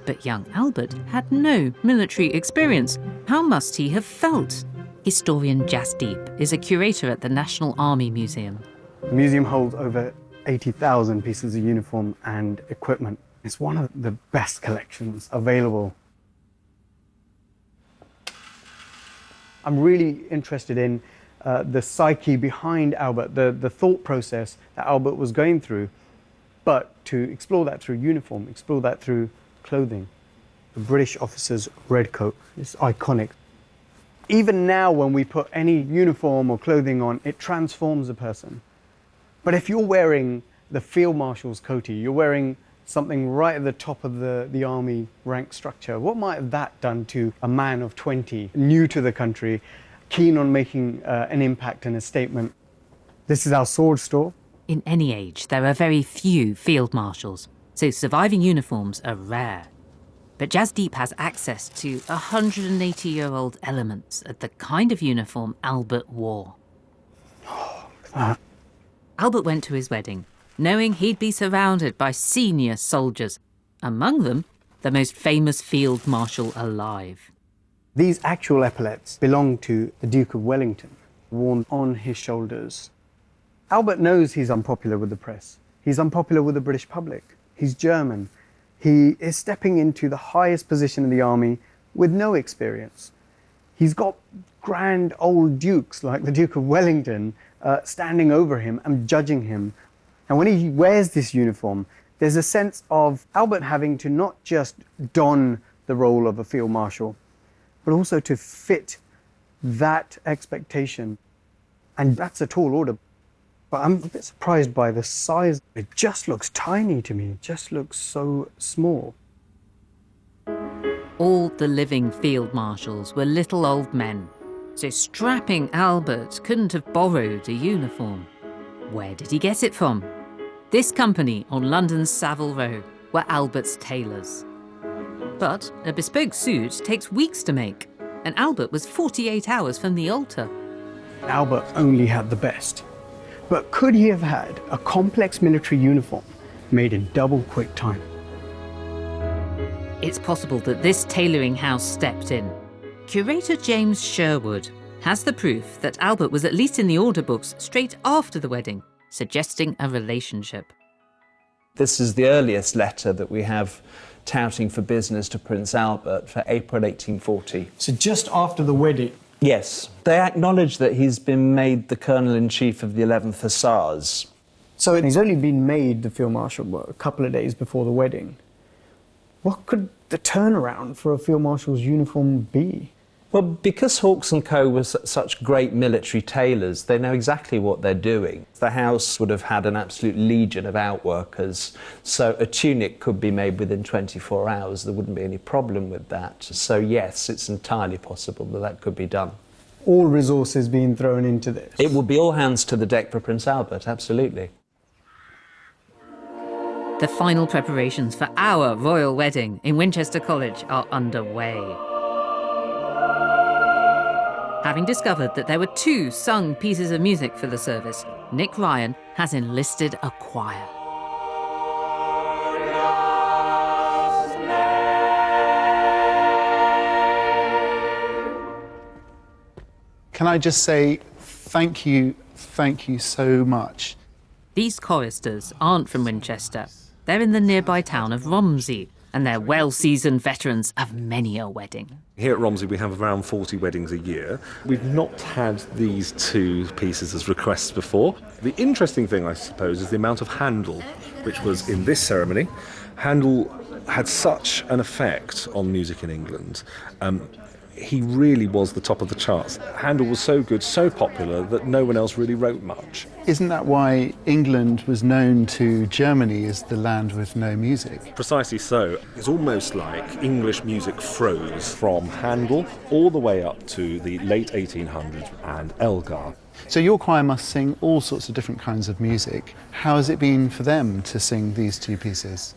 But young Albert had no military experience. How must he have felt? Historian Jasdeep is a curator at the National Army Museum. The museum holds over 80,000 pieces of uniform and equipment. It's one of the best collections available. I'm really interested in the psyche behind Albert, the thought process that Albert was going through, but to explore that through uniform, explore that through clothing. The British officer's red coat is iconic. Even now, when we put any uniform or clothing on, it transforms a person. But if you're wearing the Field Marshal's coatee, you're wearing something right at the top of the army rank structure, what might have that done to a man of 20, new to the country, keen on making an impact and a statement? This is our sword store. In any age, there are very few field marshals, so surviving uniforms are rare. But Jasdeep has access to 180-year-old elements of the kind of uniform Albert wore. Albert went to his wedding, knowing he'd be surrounded by senior soldiers, among them the most famous field marshal alive. These actual epaulets belong to the Duke of Wellington, worn on his shoulders. Albert knows he's unpopular with the press. He's unpopular with the British public. He's German. He is stepping into the highest position in the army with no experience. He's got grand old dukes like the Duke of Wellington standing over him and judging him. And when he wears this uniform, there's a sense of Albert having to not just don the role of a field marshal, but also to fit that expectation. And that's a tall order. But I'm a bit surprised by the size. It just looks tiny to me. It just looks so small. All the living field marshals were little old men, so strapping Albert couldn't have borrowed a uniform. Where did he get it from? This company on London's Savile Row were Albert's tailors. But a bespoke suit takes weeks to make, and Albert was 48 hours from the altar. Albert only had the best. But could he have had a complex military uniform made in double quick time? It's possible that this tailoring house stepped in. Curator James Sherwood has the proof that Albert was at least in the order books straight after the wedding, suggesting a relationship. This is the earliest letter that we have touting for business to Prince Albert for April 1840. So just after the wedding? Yes. They acknowledge that he's been made the Colonel-in-Chief of the 11th Hussars. So he's only been made the Field Marshal a couple of days before the wedding. What could the turnaround for a Field Marshal's uniform be? Well, because Hawks & Co. was such great military tailors, they know exactly what they're doing. The house would have had an absolute legion of outworkers, so a tunic could be made within 24 hours. There wouldn't be any problem with that. So yes, it's entirely possible that that could be done. All resources being thrown into this? It would be all hands to the deck for Prince Albert, absolutely. The final preparations for our royal wedding in Winchester College are underway. Having discovered that there were 2 sung pieces of music for the service, Nick Ryan has enlisted a choir. Can I just say thank you so much. These choristers aren't from Winchester. They're in the nearby town of Romsey, and they're well-seasoned veterans of many a wedding. Here at Romsey we have around 40 weddings a year. We've not had these 2 pieces as requests before. The interesting thing, I suppose, is the amount of Handel, which was in this ceremony. Handel had such an effect on music in England. He really was the top of the charts. Handel was so good, so popular, that no one else really wrote much. Isn't that why England was known to Germany as the land with no music? Precisely so. It's almost like English music froze from Handel all the way up to the late 1800s and Elgar. So your choir must sing all sorts of different kinds of music. How has it been for them to sing these 2 pieces?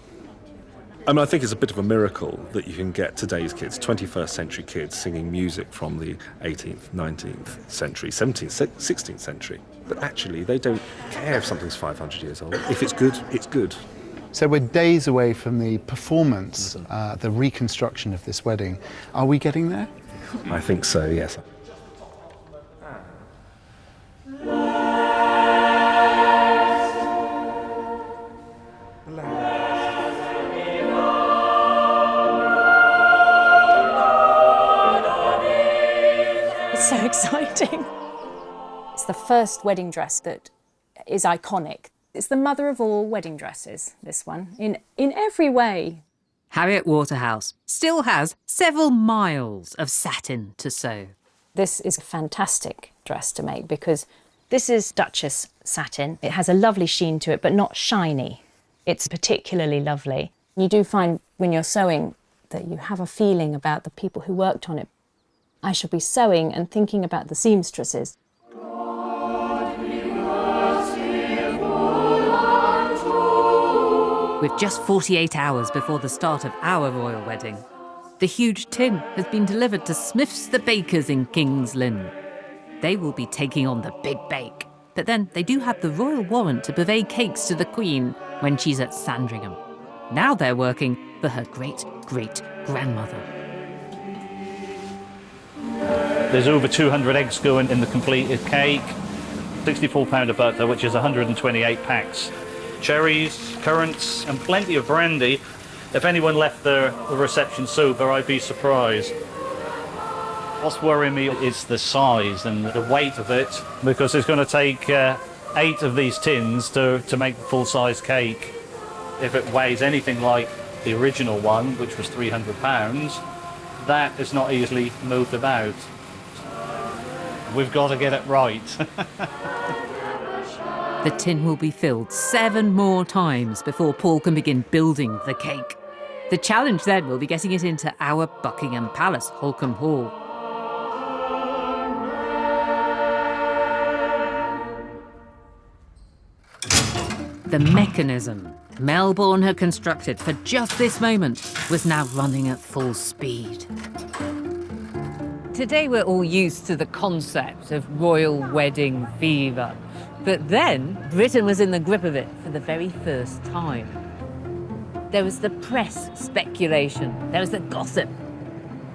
I mean, I think it's a bit of a miracle that you can get today's kids, 21st century kids, singing music from the 18th, 19th century, 17th, 16th century. But actually, they don't care if something's 500 years old. If it's good, it's good. So we're days away from the performance, the reconstruction of this wedding. Are we getting there? I think so, yes. It's so exciting. It's the first wedding dress that is iconic. It's the mother of all wedding dresses, this one, in every way. Harriet Waterhouse still has several miles of satin to sew. This is a fantastic dress to make because this is Duchess satin. It has a lovely sheen to it, but not shiny. It's particularly lovely. You do find when you're sewing that you have a feeling about the people who worked on it. I shall be sewing and thinking about the seamstresses. With just 48 hours before the start of our royal wedding, the huge tin has been delivered to Smith's the Bakers in King's Lynn. They will be taking on the big bake, but then they do have the royal warrant to purvey cakes to the Queen when she's at Sandringham. Now they're working for her great-great-grandmother. There's over 200 eggs going in the completed cake, £64 of butter, which is 128 packs. Cherries, currants, and plenty of brandy. If anyone left the reception sober, I'd be surprised. What's worrying me is the size and the weight of it, because it's going to take 8 of these tins to make the full-size cake. If it weighs anything like The original one, which was £300, that is not easily moved about. We've got to get it right. The tin will be filled 7 more times before Paul can begin building the cake. The challenge then will be getting it into our Buckingham Palace, Holkham Hall. The mechanism Melbourne had constructed for just this moment was now running at full speed. Today we're all used to the concept of royal wedding fever. But then Britain was in the grip of it for the very first time. There was the press speculation, there was the gossip.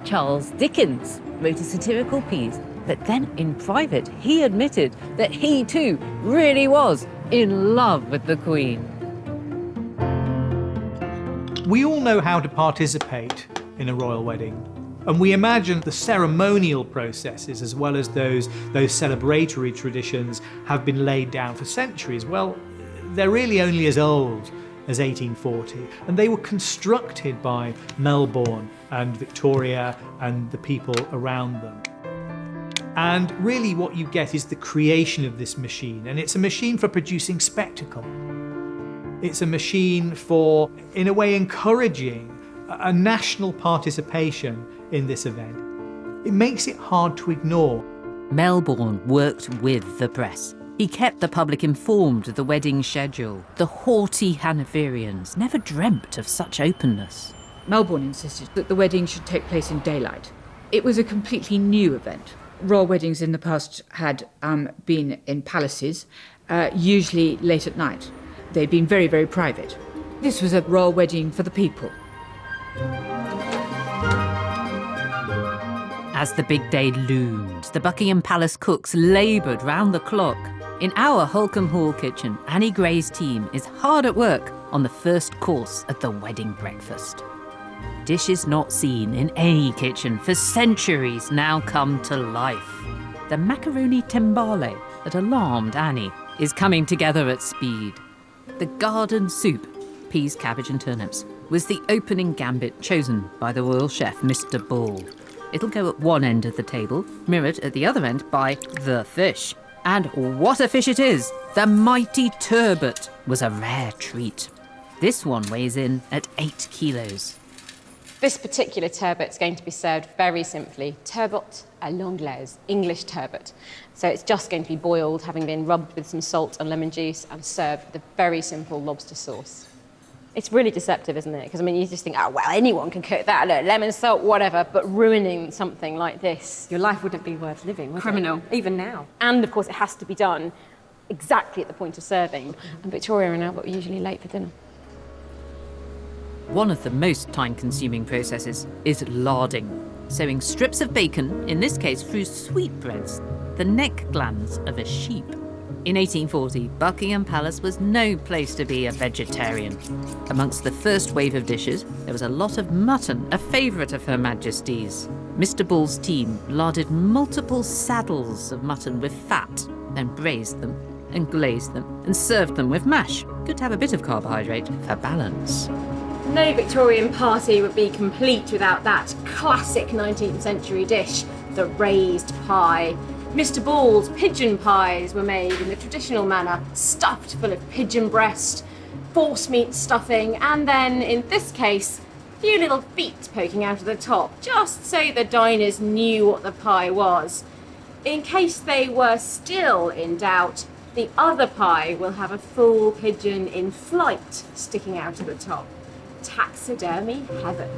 Charles Dickens wrote a satirical piece, but then in private he admitted that he too really was in love with the Queen. We all know how to participate in a royal wedding, and we imagine the ceremonial processes as well as those celebratory traditions have been laid down for centuries. Well, they're really only as old as 1840, and they were constructed by Melbourne and Victoria and the people around them. And really what you get is the creation of this machine, and it's a machine for producing spectacle. It's a machine for, in a way, encouraging a national participation in this event. It makes it hard to ignore. Melbourne worked with the press. He kept the public informed of the wedding schedule. The haughty Hanoverians never dreamt of such openness. Melbourne insisted that the wedding should take place in daylight. It was a completely new event. Royal weddings in the past had been in palaces, usually late at night. They'd been very, very private. This was a royal wedding for the people. As the big day loomed, the Buckingham Palace cooks laboured round the clock. In our Holkham Hall kitchen, Annie Gray's team is hard at work on the first course of the wedding breakfast. Dishes not seen in any kitchen for centuries now come to life. The macaroni timbale that alarmed Annie is coming together at speed. The garden soup, peas, cabbage and turnips, was the opening gambit chosen by the royal chef, Mr. Bull. It'll go at one end of the table, mirrored at the other end by the fish. And what a fish it is! The mighty turbot was a rare treat. This one weighs in at 8 kilos. This particular turbot is going to be served very simply. Turbot à l'anglaise, English turbot. So it's just going to be boiled, having been rubbed with some salt and lemon juice and served with a very simple lobster sauce. It's really deceptive, isn't it? Because, I mean, you just think, oh, well, anyone can cook that, look, lemon, salt, whatever, but ruining something like this. Your life wouldn't be worth living, would Criminal. it? Even now. And, of course, it has to be done exactly at the point of serving. And Victoria and Albert were usually late for dinner. One of the most time-consuming processes is larding, sewing strips of bacon, in this case through sweetbreads, the neck glands of a sheep. In 1840, Buckingham Palace was no place to be a vegetarian. Amongst the first wave of dishes, there was a lot of mutton, a favourite of Her Majesty's. Mr. Bull's team larded multiple saddles of mutton with fat, then braised them and glazed them and served them with mash. Good to have a bit of carbohydrate for balance. No Victorian party would be complete without that classic 19th century dish, the raised pie. Mr. Bull's pigeon pies were made in the traditional manner, stuffed full of pigeon breast, forcemeat stuffing, and then, in this case, a few little feet poking out of the top, just so the diners knew what the pie was. In case they were still in doubt, the other pie will have a full pigeon in flight sticking out of the top. Taxidermy heaven.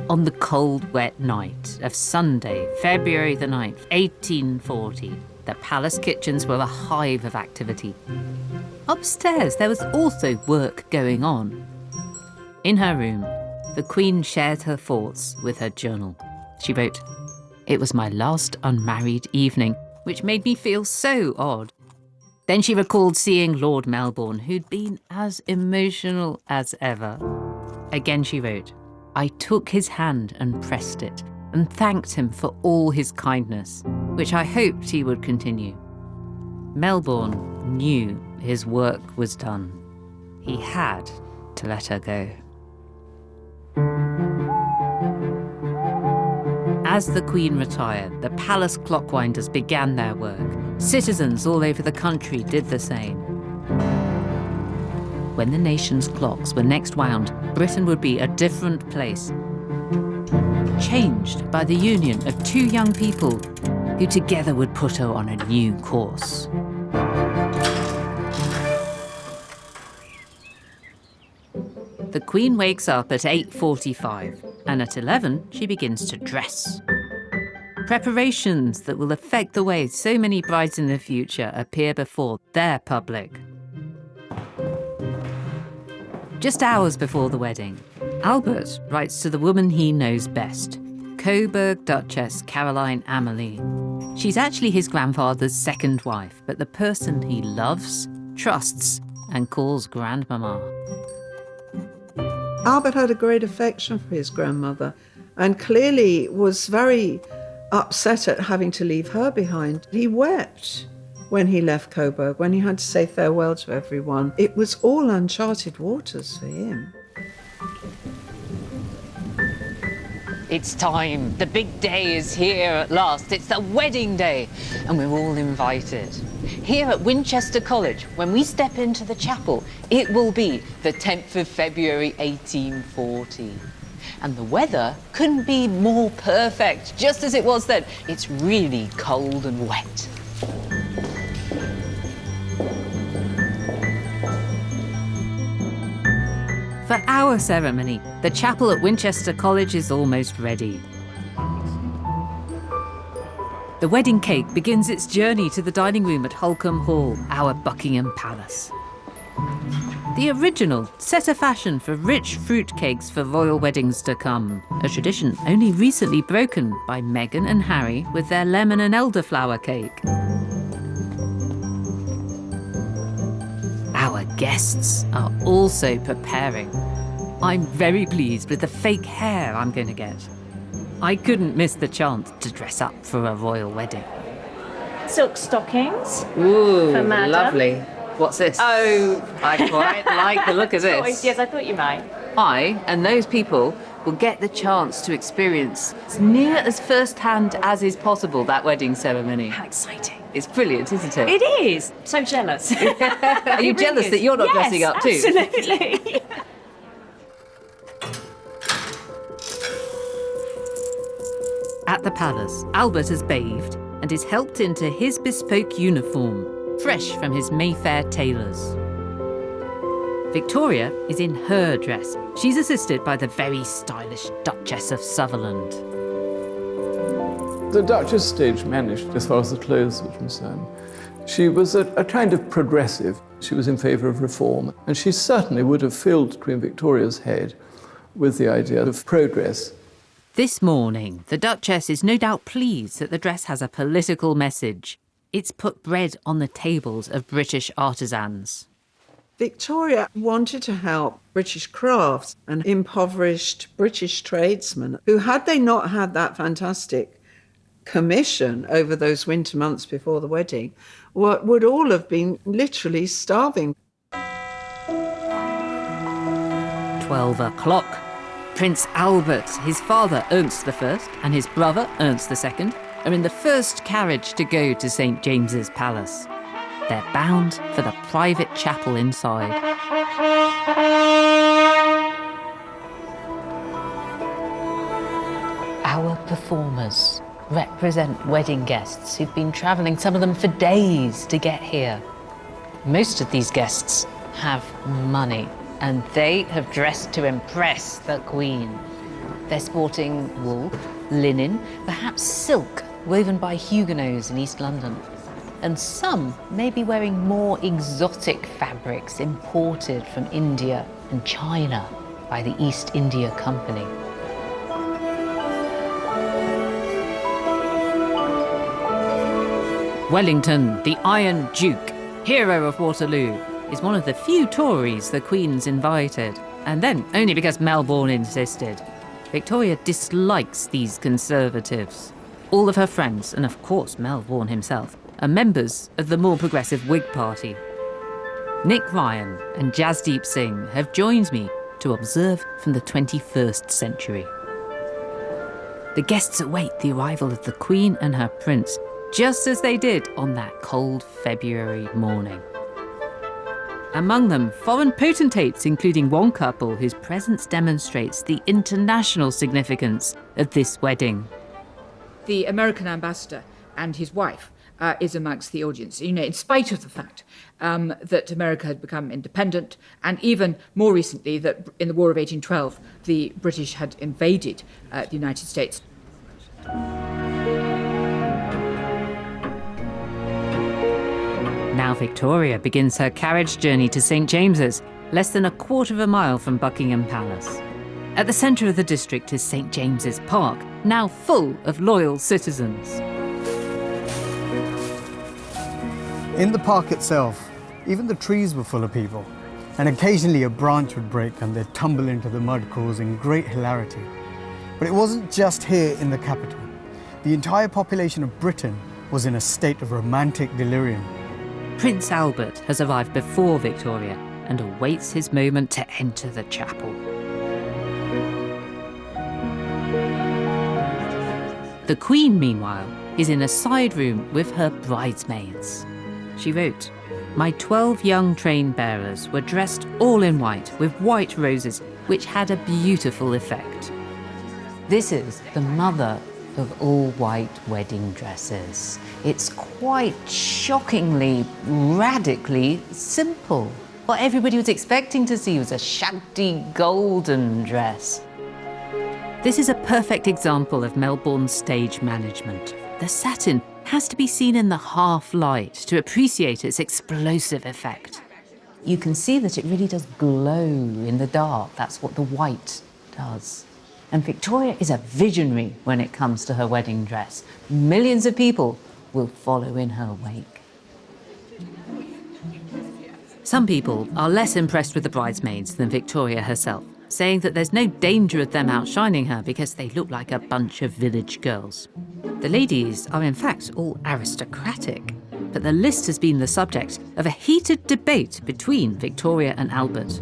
On the cold, wet night of Sunday, February the 9th, 1840, the palace kitchens were a hive of activity. Upstairs, there was also work going on. In her room, the Queen shared her thoughts with her journal. She wrote, "It was my last unmarried evening, which made me feel so odd." Then she recalled seeing Lord Melbourne, who'd been as emotional as ever. Again she wrote, "I took his hand and pressed it, and thanked him for all his kindness, which I hoped he would continue." Melbourne knew his work was done. he had to let her go. As the Queen retired, the palace clockwinders began their work. Citizens all over the country did the same. When the nation's clocks were next wound, Britain would be a different place, changed by the union of two young people who together would put her on a new course. The Queen wakes up at 8:45, and at 11 she begins to dress. Preparations that will affect the way so many brides in the future appear before their public. Just hours before the wedding, Albert writes to the woman he knows best, Coburg Duchess Caroline Amelie. She's actually his grandfather's second wife, but the person he loves, trusts, and calls grandmama. Albert had a great affection for his grandmother and clearly was very upset at having to leave her behind. He wept when he left Coburg, when he had to say farewell to everyone. It was all uncharted waters for him. It's time. The big day is here at last. It's the wedding day, and we're all invited. Here at Winchester College, when we step into the chapel, it will be the 10th of February 1840. And the weather couldn't be more perfect, just as it was then. It's really cold and wet. For our ceremony, the chapel at Winchester College is almost ready. The wedding cake begins its journey to the dining room at Holcombe Hall, our Buckingham Palace. The original set a fashion for rich fruit cakes for royal weddings to come, a tradition only recently broken by Meghan and Harry with their lemon and elderflower cake. Our guests are also preparing. I'm very pleased with the fake hair I'm going to get. I couldn't miss the chance to dress up for a royal wedding. Silk stockings. Ooh, for Madam. lovely. What's this? Oh, I quite like the look of this. Yes, I thought you might. I and those people will get the chance to experience as near as first-hand as is possible that wedding ceremony. How exciting. It's brilliant, isn't it? It is. So jealous. Are you jealous that you're not dressing up too? Absolutely. At the palace, Albert has bathed and is helped into his bespoke uniform, fresh from his Mayfair tailors. Victoria is in her dress. She's assisted by the very stylish Duchess of Sutherland. The Duchess stage managed as far as the clothes were concerned. She was a kind of progressive. She was in favour of reform, and she certainly would have filled Queen Victoria's head with the idea of progress. This morning, the Duchess is no doubt pleased that the dress has a political message. It's put bread on the tables of British artisans. Victoria wanted to help British crafts and impoverished British tradesmen who, had they not had that fantastic commission over those winter months before the wedding, would all have been literally starving. 12 o'clock. Prince Albert, his father Ernst I, and his brother Ernst II are in the first carriage to go to St. James's Palace. They're bound for the private chapel inside. Our performers represent wedding guests who've been travelling, some of them for days, to get here. Most of these guests have money, and they have dressed to impress the Queen. They're sporting wool, linen, perhaps silk, woven by Huguenots in East London. And some may be wearing more exotic fabrics imported from India and China by the East India Company. Wellington, the Iron Duke, hero of Waterloo, is one of the few Tories the Queen's invited, and then only because Melbourne insisted. Victoria dislikes these Conservatives. All of her friends, and of course Melbourne himself, are members of the more progressive Whig Party. Nick Ryan and Jasdeep Singh have joined me to observe from the 21st century. The guests await the arrival of the Queen and her prince, just as they did on that cold February morning. Among them, foreign potentates, including one couple whose presence demonstrates the international significance of this wedding. The American ambassador and his wife is amongst the audience, in spite of the fact that America had become independent, and even more recently that in the War of 1812 the British had invaded the United States. Now Victoria begins her carriage journey to St James's, less than a quarter of a mile from Buckingham Palace. At the centre of the district is St James's Park, now full of loyal citizens. In the park itself, even the trees were full of people, and occasionally a branch would break and they'd tumble into the mud, causing great hilarity. But it wasn't just here in the capital. The entire population of Britain was in a state of romantic delirium. Prince Albert has arrived before Victoria and awaits his moment to enter the chapel. The Queen, meanwhile, is in a side room with her bridesmaids. She wrote, "My 12 young train bearers were dressed all in white with white roses, which had a beautiful effect." This is the mother of all white wedding dresses. It's quite shockingly, radically simple. What everybody was expecting to see was a shouty golden dress. This is a perfect example of Melbourne's stage management. The satin has to be seen in the half light to appreciate its explosive effect. You can see that it really does glow in the dark. That's what the white does. And Victoria is a visionary when it comes to her wedding dress. Millions of people will follow in her wake. Some people are less impressed with the bridesmaids than Victoria herself, saying that there's no danger of them outshining her because they look like a bunch of village girls. The ladies are in fact all aristocratic, but the list has been the subject of a heated debate between Victoria and Albert.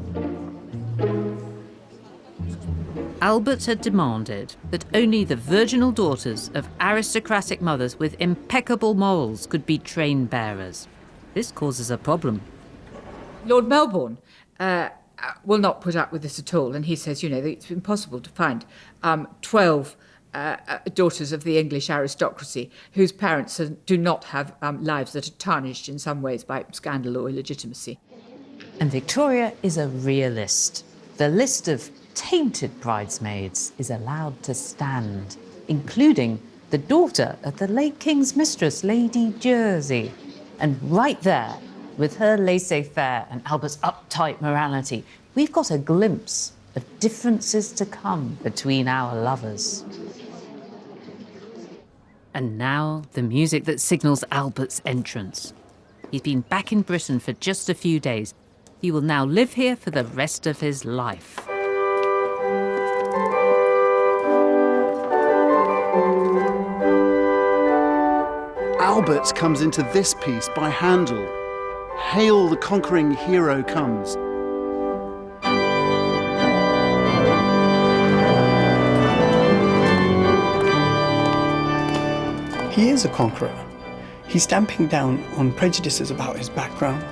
Albert had demanded that only the virginal daughters of aristocratic mothers with impeccable morals could be train bearers. This causes a problem. Lord Melbourne will not put up with this at all, and he says, that it's impossible to find 12 daughters of the English aristocracy whose parents do not have lives that are tarnished in some ways by scandal or illegitimacy. And Victoria is a realist. The list of tainted bridesmaids is allowed to stand, including the daughter of the late King's mistress, Lady Jersey. And right there, with her laissez-faire and Albert's uptight morality, we've got a glimpse of differences to come between our lovers. And now, the music that signals Albert's entrance. He's been back in Britain for just a few days. He will now live here for the rest of his life. Albert comes into this piece by Handel. Hail the conquering hero comes. He is a conqueror. He's stamping down on prejudices about his background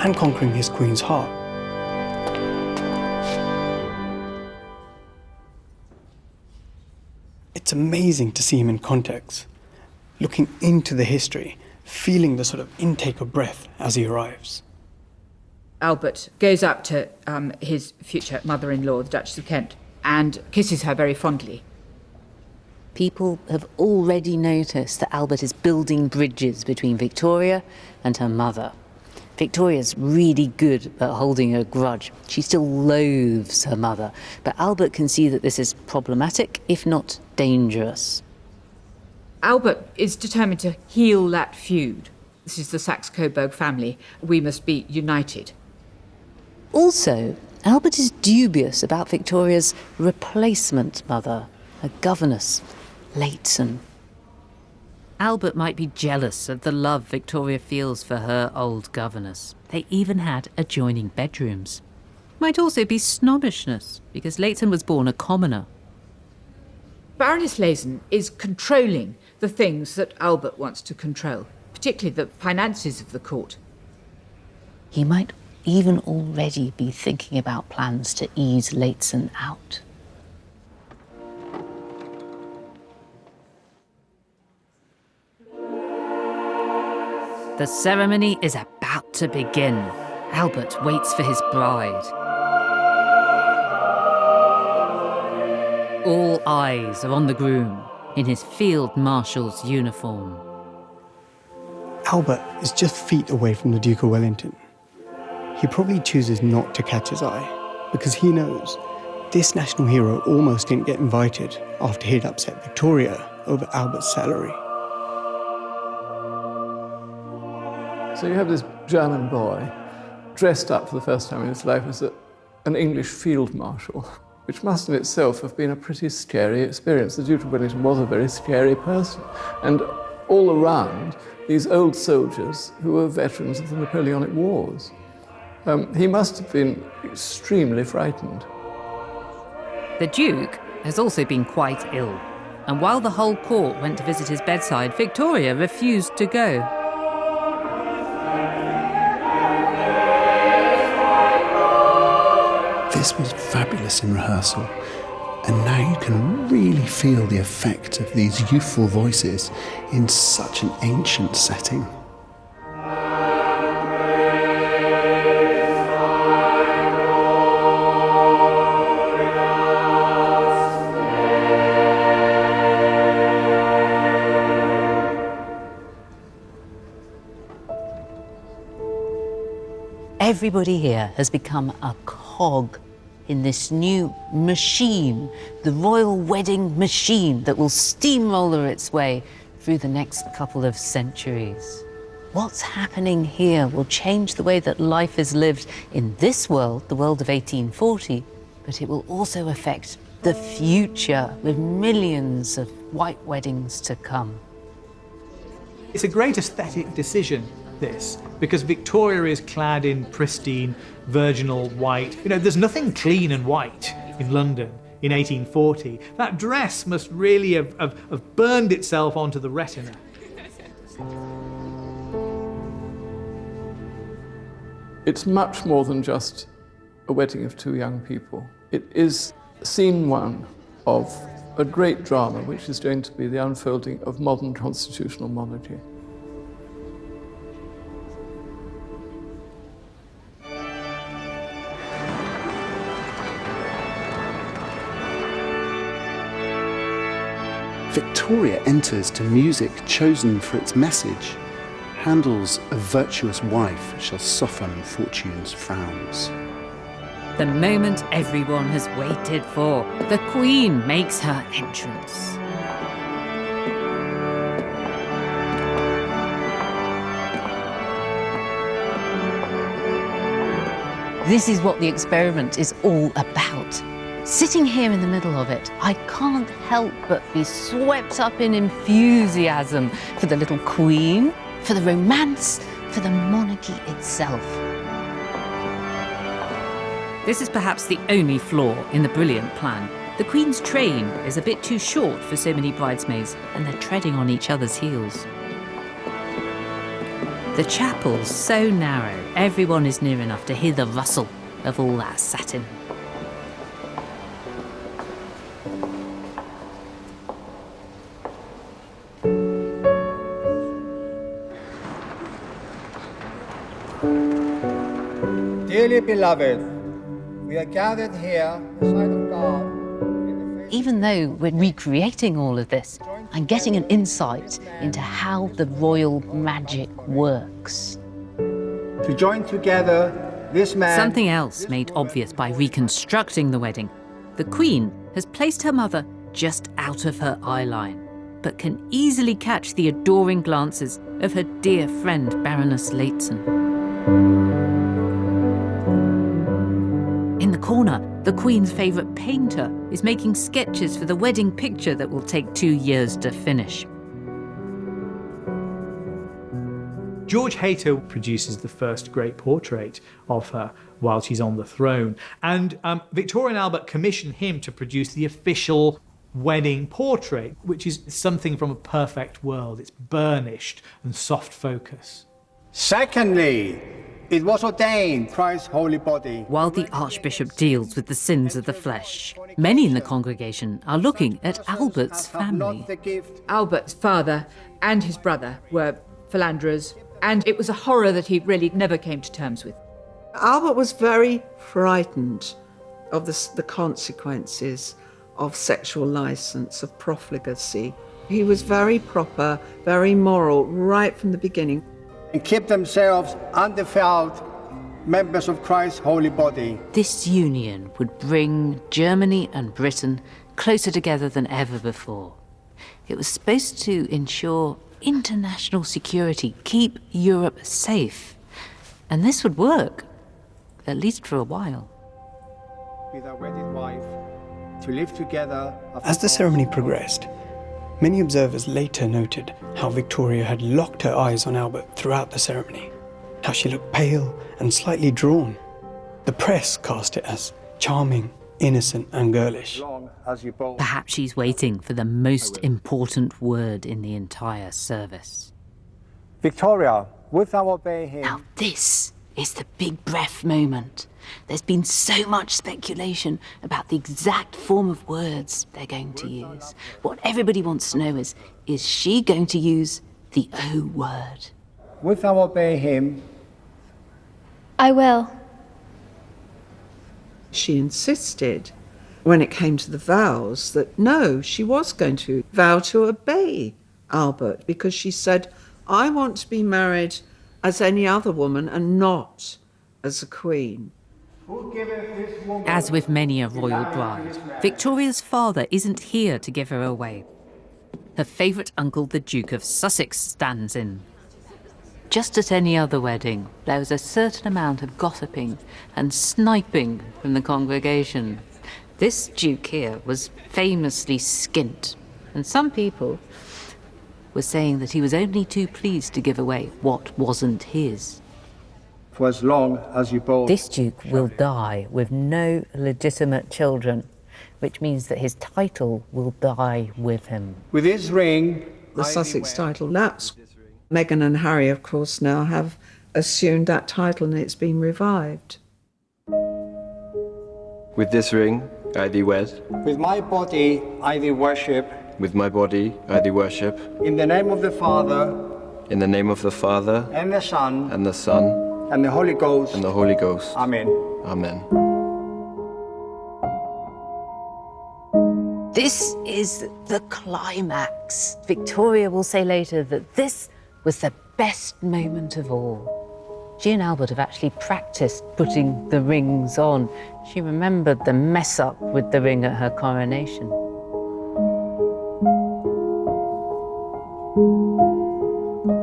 and conquering his queen's heart. It's amazing to see him in context, looking into the history, feeling the sort of intake of breath as he arrives. Albert goes up to his future mother-in-law, the Duchess of Kent, and kisses her very fondly. People have already noticed that Albert is building bridges between Victoria and her mother. Victoria's really good at holding her grudge. She still loathes her mother, but Albert can see that this is problematic, if not dangerous. Albert is determined to heal that feud. This is the Saxe-Coburg family. We must be united. Also, Albert is dubious about Victoria's replacement mother, a governess, Leighton. Albert might be jealous of the love Victoria feels for her old governess. They even had adjoining bedrooms. Might also be snobbishness, because Leighton was born a commoner. Baroness Leighton is controlling the things that Albert wants to control, particularly the finances of the court. He might even already be thinking about plans to ease Leighton out. The ceremony is about to begin. Albert waits for his bride. All eyes are on the groom in his field marshal's uniform. Albert is just feet away from the Duke of Wellington. He probably chooses not to catch his eye because he knows this national hero almost didn't get invited after he'd upset Victoria over Albert's salary. So you have this German boy dressed up for the first time in his life as an English field marshal, which must in itself have been a pretty scary experience. The Duke of Wellington was a very scary person. And all around, these old soldiers who were veterans of the Napoleonic Wars. He must have been extremely frightened. The Duke has also been quite ill. And while the whole court went to visit his bedside, Victoria refused to go. This was fabulous in rehearsal, and now you can really feel the effect of these youthful voices in such an ancient setting. Everybody here has become a cog in this new machine, the royal wedding machine that will steamroller its way through the next couple of centuries. What's happening here will change the way that life is lived in this world, the world of 1840, but it will also affect the future with millions of white weddings to come. It's a great aesthetic decision, this, because Victoria is clad in pristine, virginal white. You know, there's nothing clean and white in London in 1840. That dress must really have burned itself onto the retina. It's much more than just a wedding of two young people. It is scene one of a great drama, which is going to be the unfolding of modern constitutional monarchy. Victoria enters to music chosen for its message. Handel's "A virtuous wife shall soften fortune's frowns." The moment everyone has waited for, the Queen makes her entrance. This is what the experiment is all about. Sitting here in the middle of it, I can't help but be swept up in enthusiasm for the little Queen, for the romance, for the monarchy itself. This is perhaps the only flaw in the brilliant plan. The Queen's train is a bit too short for so many bridesmaids, and they're treading on each other's heels. The chapel's so narrow, everyone is near enough to hear the rustle of all that satin. Dearly beloved, we are gathered here in the sight of God. Even though we're recreating all of this, I'm getting an insight into how the royal magic works. To join together this man... Something else made obvious by reconstructing the wedding. The Queen has placed her mother just out of her eye line, but can easily catch the adoring glances of her dear friend Baroness Leighton. In the corner, the Queen's favourite painter is making sketches for the wedding picture that will take 2 years to finish. George Hayter produces the first great portrait of her while she's on the throne. And Victoria and Albert commissioned him to produce the official wedding portrait, which is something from a perfect world. It's burnished and soft focus. Secondly, it was ordained Christ's holy body. While the Archbishop deals with the sins of the flesh, many in the congregation are looking at Albert's family. Albert's father and his brother were philanderers, and it was a horror that he really never came to terms with. Albert was very frightened of the consequences of sexual license, of profligacy. He was very proper, very moral, right from the beginning. And keep themselves undefiled members of Christ's holy body. This union would bring Germany and Britain closer together than ever before. It was supposed to ensure international security, keep Europe safe. And this would work, at least for a while. With our wedded wife, to live together. As the ceremony progressed, many observers later noted how Victoria had locked her eyes on Albert throughout the ceremony, how she looked pale and slightly drawn. The press cast it as charming, innocent and girlish. Perhaps she's waiting for the most important word in the entire service. Victoria, wilt thou obey him? Now this is the big breath moment. There's been so much speculation about the exact form of words they're going to use. What everybody wants to know is she going to use the O word? Wilt thou obey him? I will. She insisted, when it came to the vows, that no, she was going to vow to obey Albert, because she said, I want to be married as any other woman and not as a queen. As with many a royal bride, Victoria's father isn't here to give her away. Her favourite uncle, the Duke of Sussex, stands in. Just as any other wedding, there was a certain amount of gossiping and sniping from the congregation. This Duke here was famously skint, and some people were saying that he was only too pleased to give away what wasn't his. For as long as you both... This Duke will die with no legitimate children, which means that his title will die with him. With his ring... The Sussex title lapsed. Meghan and Harry, of course, now have assumed that title and it's been revived. With this ring, I thee wed. With my body, I thee worship. With my body, I thee worship. In the name of the Father. In the name of the Father. And the Son. And the Son. And the Holy Ghost. And the Holy Ghost. Amen. Amen. This is the climax. Victoria will say later that this was the best moment of all. She and Albert have actually practiced putting the rings on. She remembered the mess up with the ring at her coronation.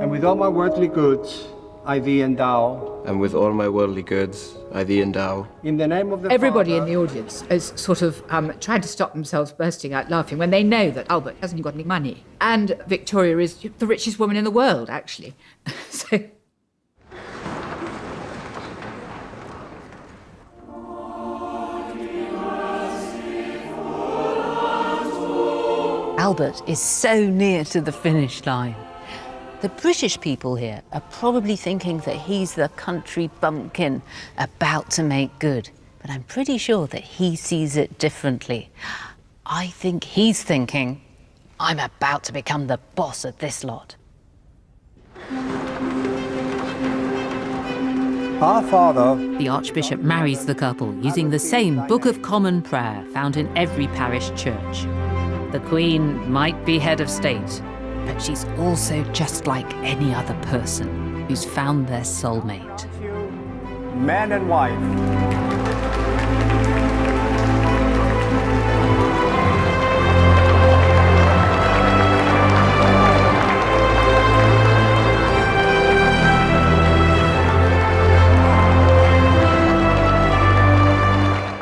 And with all my worldly goods, I thee endow. And with all my worldly goods, I thee endow. In the name of the Everybody Father. in the audience is sort of trying to stop themselves bursting out laughing when they know that Albert hasn't got any money. And Victoria is the richest woman in the world, actually. So... Albert is so near to the finish line. The British people here are probably thinking that he's the country bumpkin about to make good, but I'm pretty sure that he sees it differently. I think he's thinking, I'm about to become the boss of this lot. Our Father. The Archbishop marries the couple using the same Book of Common Prayer found in every parish church. The Queen might be head of state, but she's also just like any other person who's found their soulmate. Man and wife.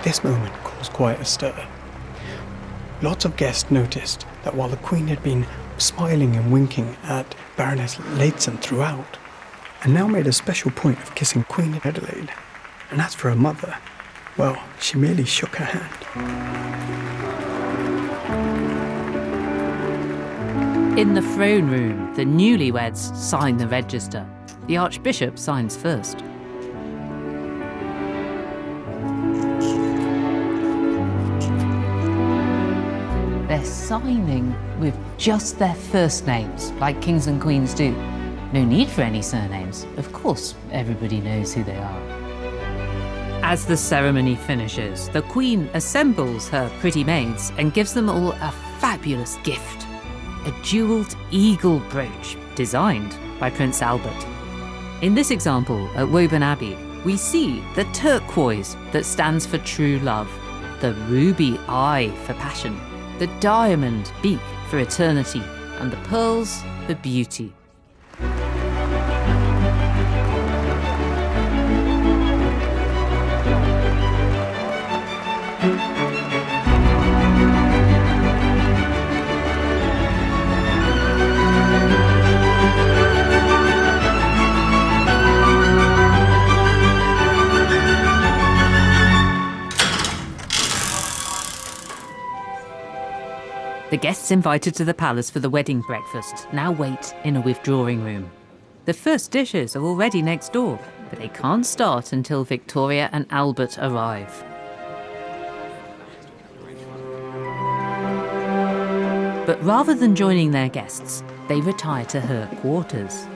This moment caused quite a stir. Lots of guests noticed that while the Queen had been smiling and winking at Baroness Ladson throughout, and now made a special point of kissing Queen Adelaide. And as for her mother, well, she merely shook her hand. In the throne room, the newlyweds sign the register. The Archbishop signs first. They're signing with just their first names, like kings and queens do. No need for any surnames. Of course, everybody knows who they are. As the ceremony finishes, the Queen assembles her pretty maids and gives them all a fabulous gift. A jewelled eagle brooch designed by Prince Albert. In this example at Woburn Abbey, we see the turquoise that stands for true love, the ruby eye for passion, the diamond beak for eternity, and the pearls for beauty. The guests invited to the palace for the wedding breakfast now wait in a withdrawing room. The first dishes are already next door, but they can't start until Victoria and Albert arrive. But rather than joining their guests, they retire to her quarters.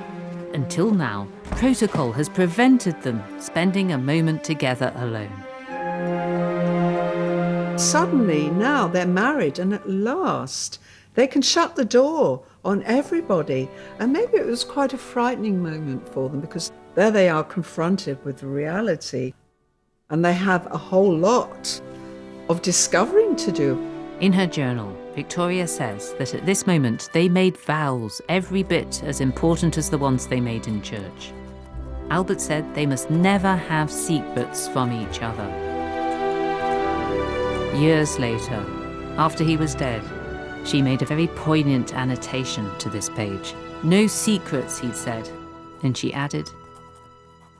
Until now, protocol has prevented them spending a moment together alone. Suddenly, now they're married, and at last they can shut the door on everybody. And maybe it was quite a frightening moment for them, because there they are confronted with reality, and they have a whole lot of discovering to do. In her journal, Victoria says that at this moment they made vows every bit as important as the ones they made in church. Albert said they must never have secrets from each other. Years later, after he was dead, she made a very poignant annotation to this page. No secrets, he said. And she added,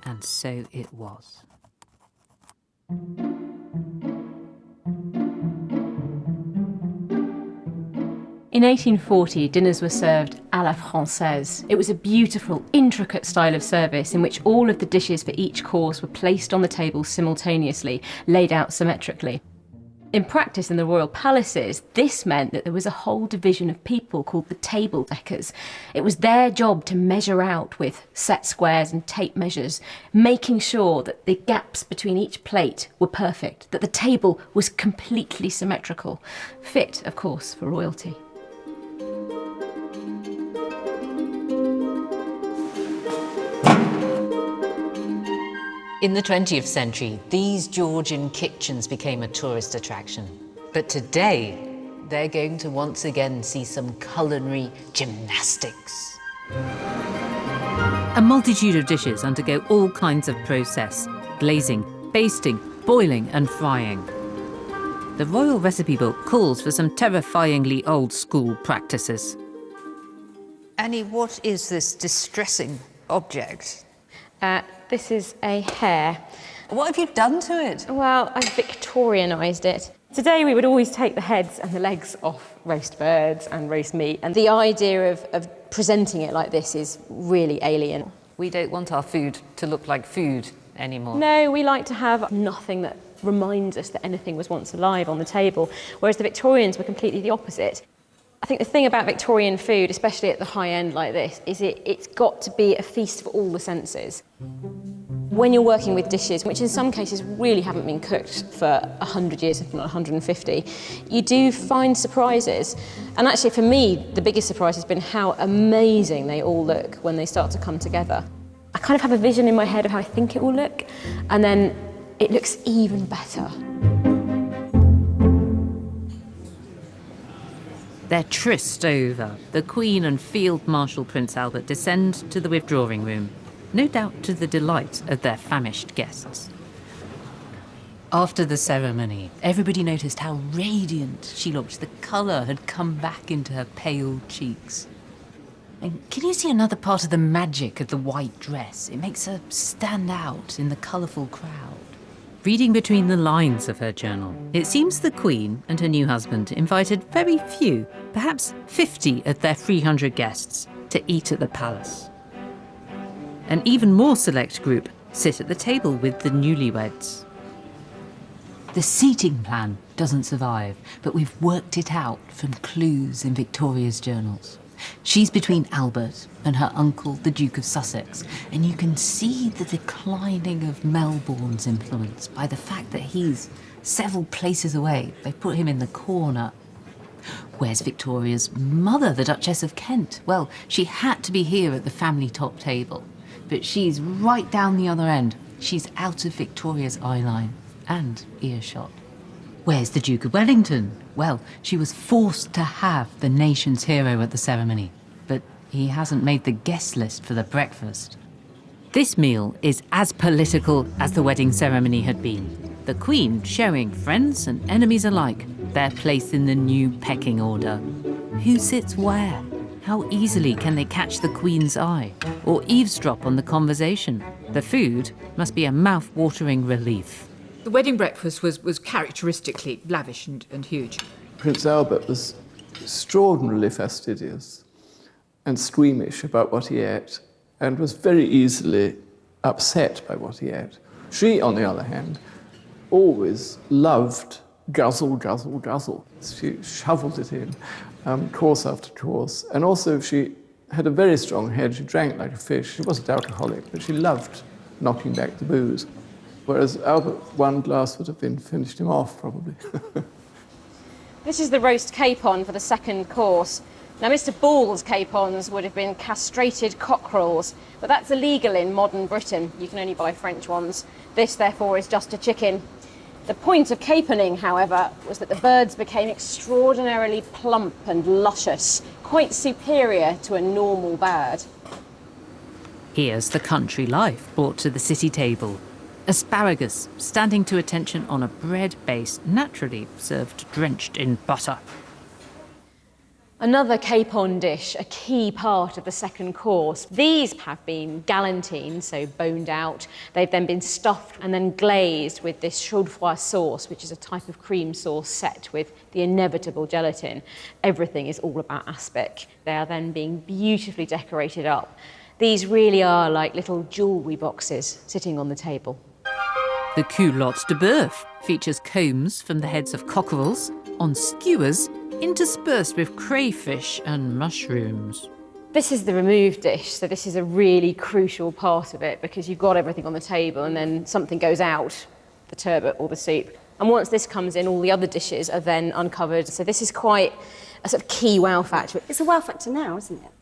and so it was. In 1840, dinners were served à la française. It was a beautiful, intricate style of service in which all of the dishes for each course were placed on the table simultaneously, laid out symmetrically. In practice in the royal palaces, this meant that there was a whole division of people called the table deckers. It was their job to measure out with set squares and tape measures, making sure that the gaps between each plate were perfect, that the table was completely symmetrical. Fit, of course, for royalty. In the 20th century, these Georgian kitchens became a tourist attraction. But today, they're going to once again see some culinary gymnastics. A multitude of dishes undergo all kinds of process: glazing, basting, boiling and frying. The royal recipe book calls for some terrifyingly old-school practices. Annie, what is this distressing object? This is a hare. What have you done to it? Well, I've Victorianised it. Today we would always take the heads and the legs off roast birds and roast meat, and the idea of presenting it like this is really alien. We don't want our food to look like food anymore. No, we like to have nothing that reminds us that anything was once alive on the table, whereas the Victorians were completely the opposite. I think the thing about Victorian food, especially at the high end like this, is it's got to be a feast for all the senses. When you're working with dishes, which in some cases really haven't been cooked for 100 years, if not 150, you do find surprises. And actually for me, the biggest surprise has been how amazing they all look when they start to come together. I kind of have a vision in my head of how I think it will look, and then it looks even better. Their tryst over, the Queen and Field Marshal Prince Albert descend to the withdrawing room, no doubt to the delight of their famished guests. After the ceremony, everybody noticed how radiant she looked. The colour had come back into her pale cheeks. And can you see another part of the magic of the white dress? It makes her stand out in the colourful crowd. Reading between the lines of her journal, it seems the Queen and her new husband invited very few, perhaps 50 of their 300 guests, to eat at the palace. An even more select group sit at the table with the newlyweds. The seating plan doesn't survive, but we've worked it out from clues in Victoria's journals. She's between Albert and her uncle, the Duke of Sussex, and you can see the declining of Melbourne's influence by the fact that he's several places away. They put him in the corner. Where's Victoria's mother, the Duchess of Kent? Well, she had to be here at the family top table, but she's right down the other end. She's out of Victoria's eye line and earshot. Where's the Duke of Wellington? Well, she was forced to have the nation's hero at the ceremony, but he hasn't made the guest list for the breakfast. This meal is as political as the wedding ceremony had been. The Queen showing friends and enemies alike their place in the new pecking order. Who sits where? How easily can they catch the Queen's eye or eavesdrop on the conversation? The food must be a mouth-watering relief. The wedding breakfast was characteristically lavish and huge. Prince Albert was extraordinarily fastidious and squeamish about what he ate and was very easily upset by what he ate. She, on the other hand, always loved guzzle, guzzle, guzzle. She shoveled it in, course after course. And also she had a very strong head. She drank like a fish. She wasn't alcoholic, but she loved knocking back the booze. Whereas Albert, one glass would have finished him off, probably. This is the roast capon for the second course. Now, Mr. Ball's capons would have been castrated cockerels, but that's illegal in modern Britain. You can only buy French ones. This, therefore, is just a chicken. The point of caponing, however, was that the birds became extraordinarily plump and luscious, quite superior to a normal bird. Here's the country life brought to the city table. Asparagus standing to attention on a bread base naturally served drenched in butter. Another capon dish, a key part of the second course. These have been galantines, so boned out. They've then been stuffed and then glazed with this chaudfroid sauce, which is a type of cream sauce set with the inevitable gelatin. Everything is all about aspic. They are then being beautifully decorated up. These really are like little jewellery boxes sitting on the table. The culotte de boeuf features combs from the heads of cockerels on skewers interspersed with crayfish and mushrooms. This is the remove dish, so this is a really crucial part of it because you've got everything on the table and then something goes out, the turbot or the soup. And once this comes in, all the other dishes are then uncovered. So this is quite a sort of key wow factor. It's a wow factor now, isn't it?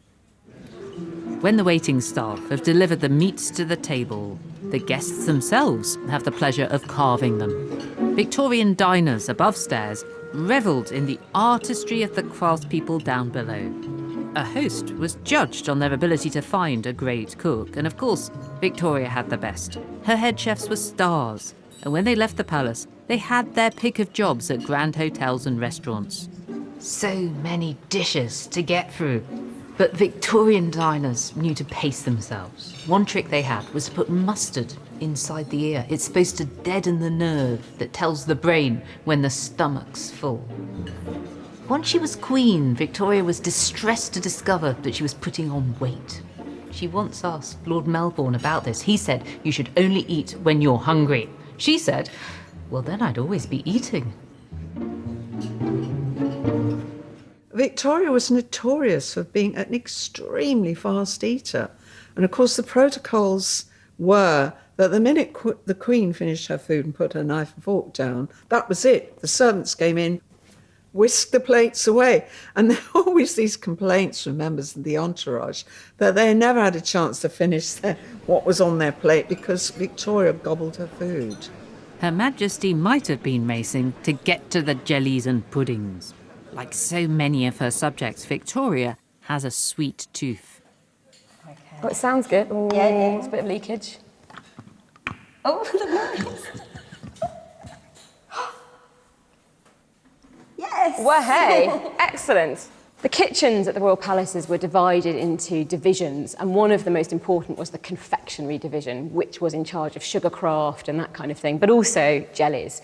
When the waiting staff have delivered the meats to the table, the guests themselves have the pleasure of carving them. Victorian diners above stairs revelled in the artistry of the craftspeople down below. A host was judged on their ability to find a great cook, and of course, Victoria had the best. Her head chefs were stars, and when they left the palace, they had their pick of jobs at grand hotels and restaurants. So many dishes to get through. But Victorian diners knew to pace themselves. One trick they had was to put mustard inside the ear. It's supposed to deaden the nerve that tells the brain when the stomach's full. Once she was queen, Victoria was distressed to discover that she was putting on weight. She once asked Lord Melbourne about this. He said, "You should only eat when you're hungry." She said, "Well, then I'd always be eating." Victoria was notorious for being an extremely fast eater. And of course, the protocols were that the minute the Queen finished her food and put her knife and fork down, that was it. The servants came in, whisked the plates away. And there were always these complaints from members of the entourage that they never had a chance to finish what was on their plate because Victoria gobbled her food. Her Majesty might have been racing to get to the jellies and puddings. Like so many of her subjects, Victoria has a sweet tooth. Okay. Oh, it sounds good. Ooh, yeah. It's a bit of leakage. Oh, look nice. Yes! Well, hey, excellent. The kitchens at the royal palaces were divided into divisions, and one of the most important was the confectionery division, which was in charge of sugarcraft and that kind of thing, but also jellies.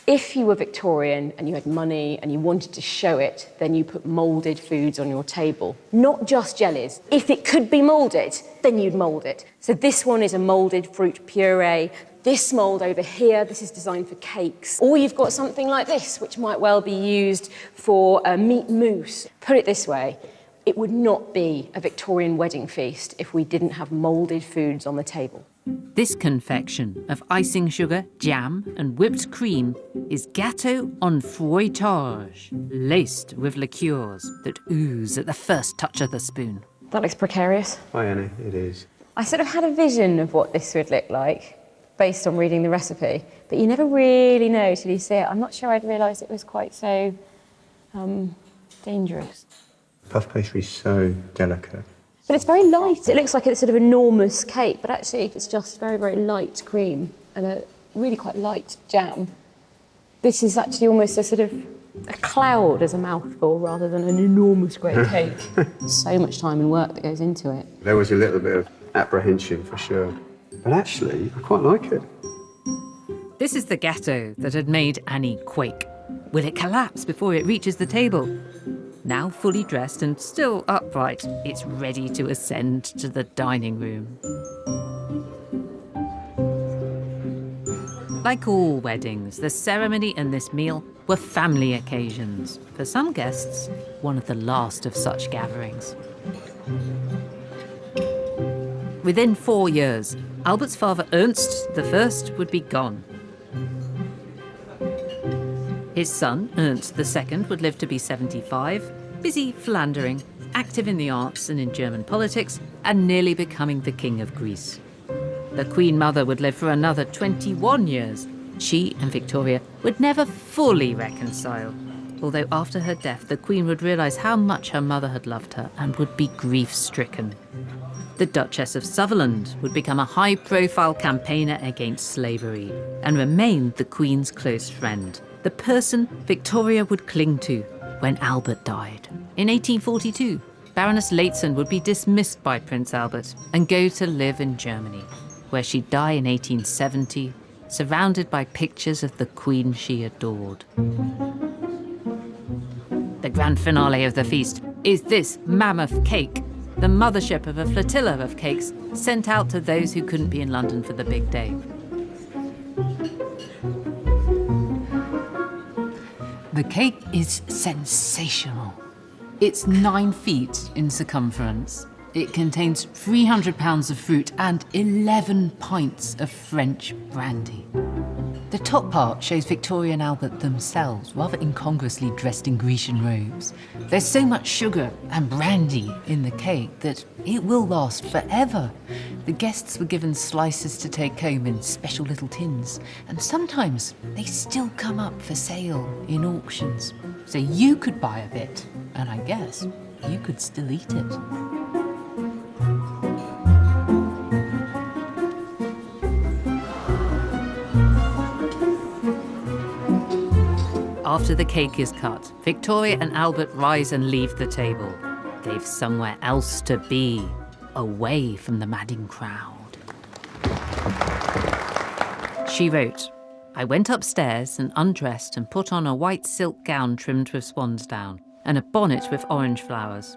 If you were Victorian and you had money and you wanted to show it, then you put moulded foods on your table. Not just jellies. If it could be moulded, then you'd mould it. So this one is a moulded fruit puree. This mould over here, this is designed for cakes. Or you've got something like this, which might well be used for a meat mousse. Put it this way, it would not be a Victorian wedding feast if we didn't have moulded foods on the table. This confection of icing sugar, jam and whipped cream is gâteau en feuilletage, laced with liqueurs that ooze at the first touch of the spoon. That looks precarious. Hi, Annie, it is. I sort of had a vision of what this would look like based on reading the recipe, but you never really know till you see it. I'm not sure I'd realised it was quite so dangerous. Puff pastry is so delicate. But it's very light. It looks like it's sort of enormous cake, but actually it's just very, very light cream and a really quite light jam. This is actually almost a sort of a cloud as a mouthful rather than an enormous great cake. So much time and work that goes into it. There was a little bit of apprehension for sure. But actually, I quite like it. This is the gâteau that had made Annie quake. Will it collapse before it reaches the table? Now fully dressed and still upright, it's ready to ascend to the dining room. Like all weddings, the ceremony and this meal were family occasions. For some guests, one of the last of such gatherings. Within 4 years, Albert's father Ernst I would be gone. His son, Ernst II, would live to be 75, busy philandering, active in the arts and in German politics, and nearly becoming the King of Greece. The Queen Mother would live for another 21 years. She and Victoria would never fully reconcile, although after her death, the Queen would realise how much her mother had loved her and would be grief-stricken. The Duchess of Sutherland would become a high-profile campaigner against slavery and remain the Queen's close friend, the person Victoria would cling to when Albert died. In 1842, Baroness Lehzen would be dismissed by Prince Albert and go to live in Germany, where she'd die in 1870, surrounded by pictures of the Queen she adored. The grand finale of the feast is this mammoth cake, the mothership of a flotilla of cakes sent out to those who couldn't be in London for the big day. The cake is sensational. It's 9 feet in circumference. It contains 300 pounds of fruit and 11 pints of French brandy. The top part shows Victoria and Albert themselves, rather incongruously dressed in Grecian robes. There's so much sugar and brandy in the cake that it will last forever. The guests were given slices to take home in special little tins, and sometimes they still come up for sale in auctions. So you could buy a bit, and I guess you could still eat it. After the cake is cut, Victoria and Albert rise and leave the table. They've somewhere else to be, away from the madding crowd. She wrote, "I went upstairs and undressed and put on a white silk gown trimmed with swan's down and a bonnet with orange flowers.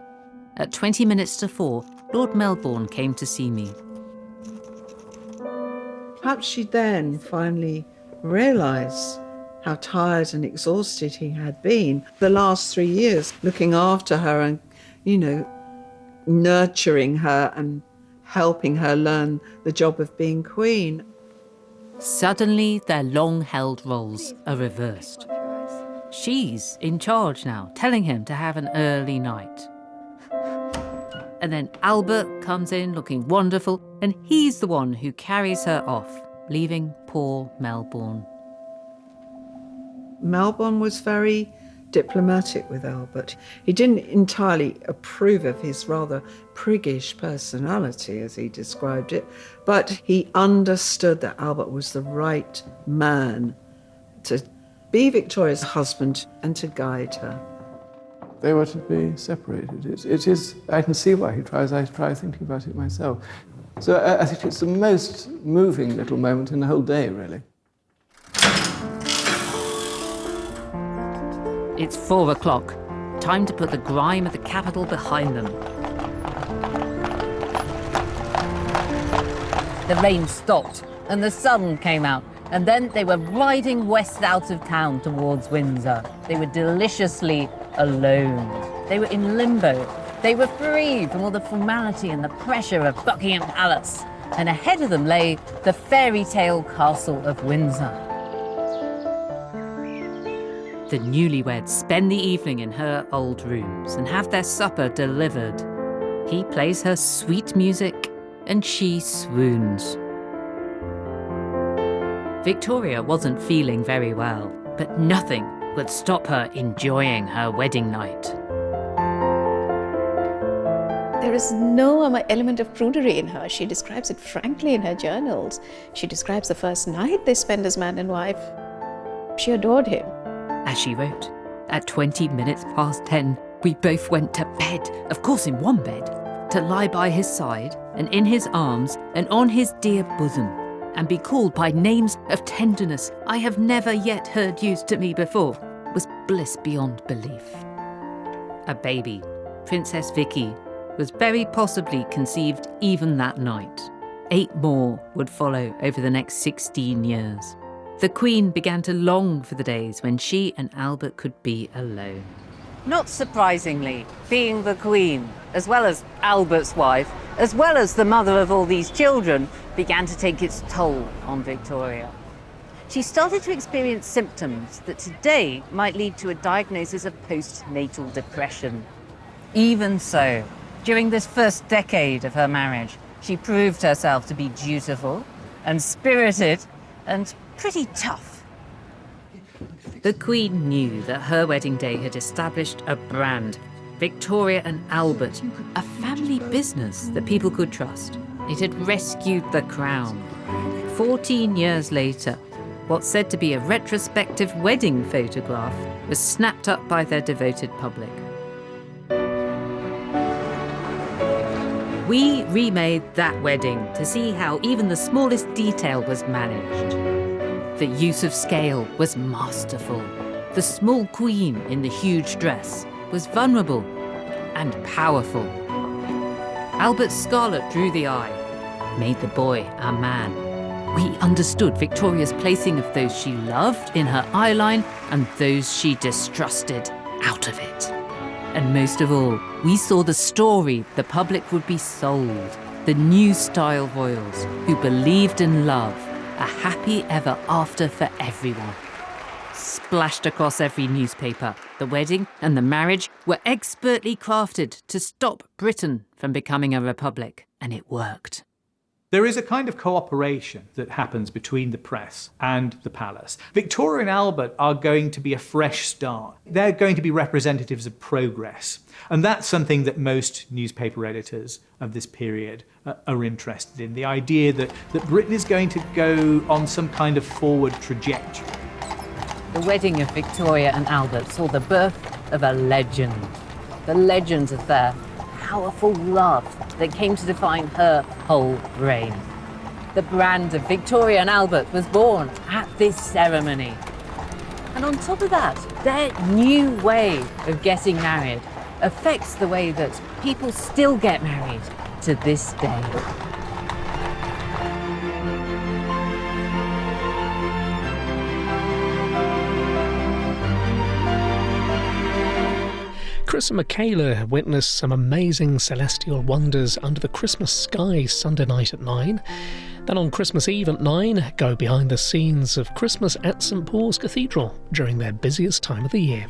At 20 minutes to 4, Lord Melbourne came to see me." Perhaps she then finally realised how tired and exhausted he had been the last 3 years, looking after her and, nurturing her and helping her learn the job of being queen. Suddenly, their long-held roles are reversed. She's in charge now, telling him to have an early night. And then Albert comes in looking wonderful, and he's the one who carries her off, leaving poor Melbourne. Melbourne was very diplomatic with Albert. He didn't entirely approve of his rather priggish personality, as he described it, but he understood that Albert was the right man to be Victoria's husband and to guide her. They were to be separated. It is, I can see why he tries. I try thinking about it myself. So I think it's the most moving little moment in the whole day, really. It's 4 o'clock. Time to put the grime of the capital behind them. The rain stopped and the sun came out, and then they were riding west out of town towards Windsor. They were deliciously alone. They were in limbo. They were free from all the formality and the pressure of Buckingham Palace. And ahead of them lay the fairy tale castle of Windsor. The newlyweds spend the evening in her old rooms and have their supper delivered. He plays her sweet music and she swoons. Victoria wasn't feeling very well, but nothing would stop her enjoying her wedding night. There is no element of prudery in her. She describes it frankly in her journals. She describes the first night they spent as man and wife. She adored him. As she wrote, at 20 minutes past 10, we both went to bed, of course in one bed, to lie by his side and in his arms and on his dear bosom, and be called by names of tenderness I have never yet heard used to me before, was bliss beyond belief. A baby, Princess Vicky, was very possibly conceived even that night. 8 more would follow over the next 16 years. The Queen began to long for the days when she and Albert could be alone. Not surprisingly, being the Queen, as well as Albert's wife, as well as the mother of all these children, began to take its toll on Victoria. She started to experience symptoms that today might lead to a diagnosis of postnatal depression. Even so, during this first decade of her marriage, she proved herself to be dutiful and spirited and pretty tough. The Queen knew that her wedding day had established a brand, Victoria and Albert, a family business that people could trust. It had rescued the crown. 14 years later, what's said to be a retrospective wedding photograph was snapped up by their devoted public. We remade that wedding to see how even the smallest detail was managed. The use of scale was masterful. The small queen in the huge dress was vulnerable and powerful. Albert's scarlet drew the eye, made the boy a man. We understood Victoria's placing of those she loved in her eyeline and those she distrusted out of it. And most of all, we saw the story the public would be sold. The new style royals who believed in love, a happy ever after for everyone. Splashed across every newspaper, the wedding and the marriage were expertly crafted to stop Britain from becoming a republic, and it worked. There is a kind of cooperation that happens between the press and the palace. Victoria and Albert are going to be a fresh start. They're going to be representatives of progress. And that's something that most newspaper editors of this period are interested in. The idea that Britain is going to go on some kind of forward trajectory. The wedding of Victoria and Albert saw the birth of a legend. The legend of their powerful love that came to define her whole reign. The brand of Victoria and Albert was born at this ceremony. And on top of that, their new way of getting married affects the way that people still get married to this day. Chris and Michaela witnessed some amazing celestial wonders under the Christmas sky Sunday night at 9. Then on Christmas Eve at 9, go behind the scenes of Christmas at St Paul's Cathedral during their busiest time of the year.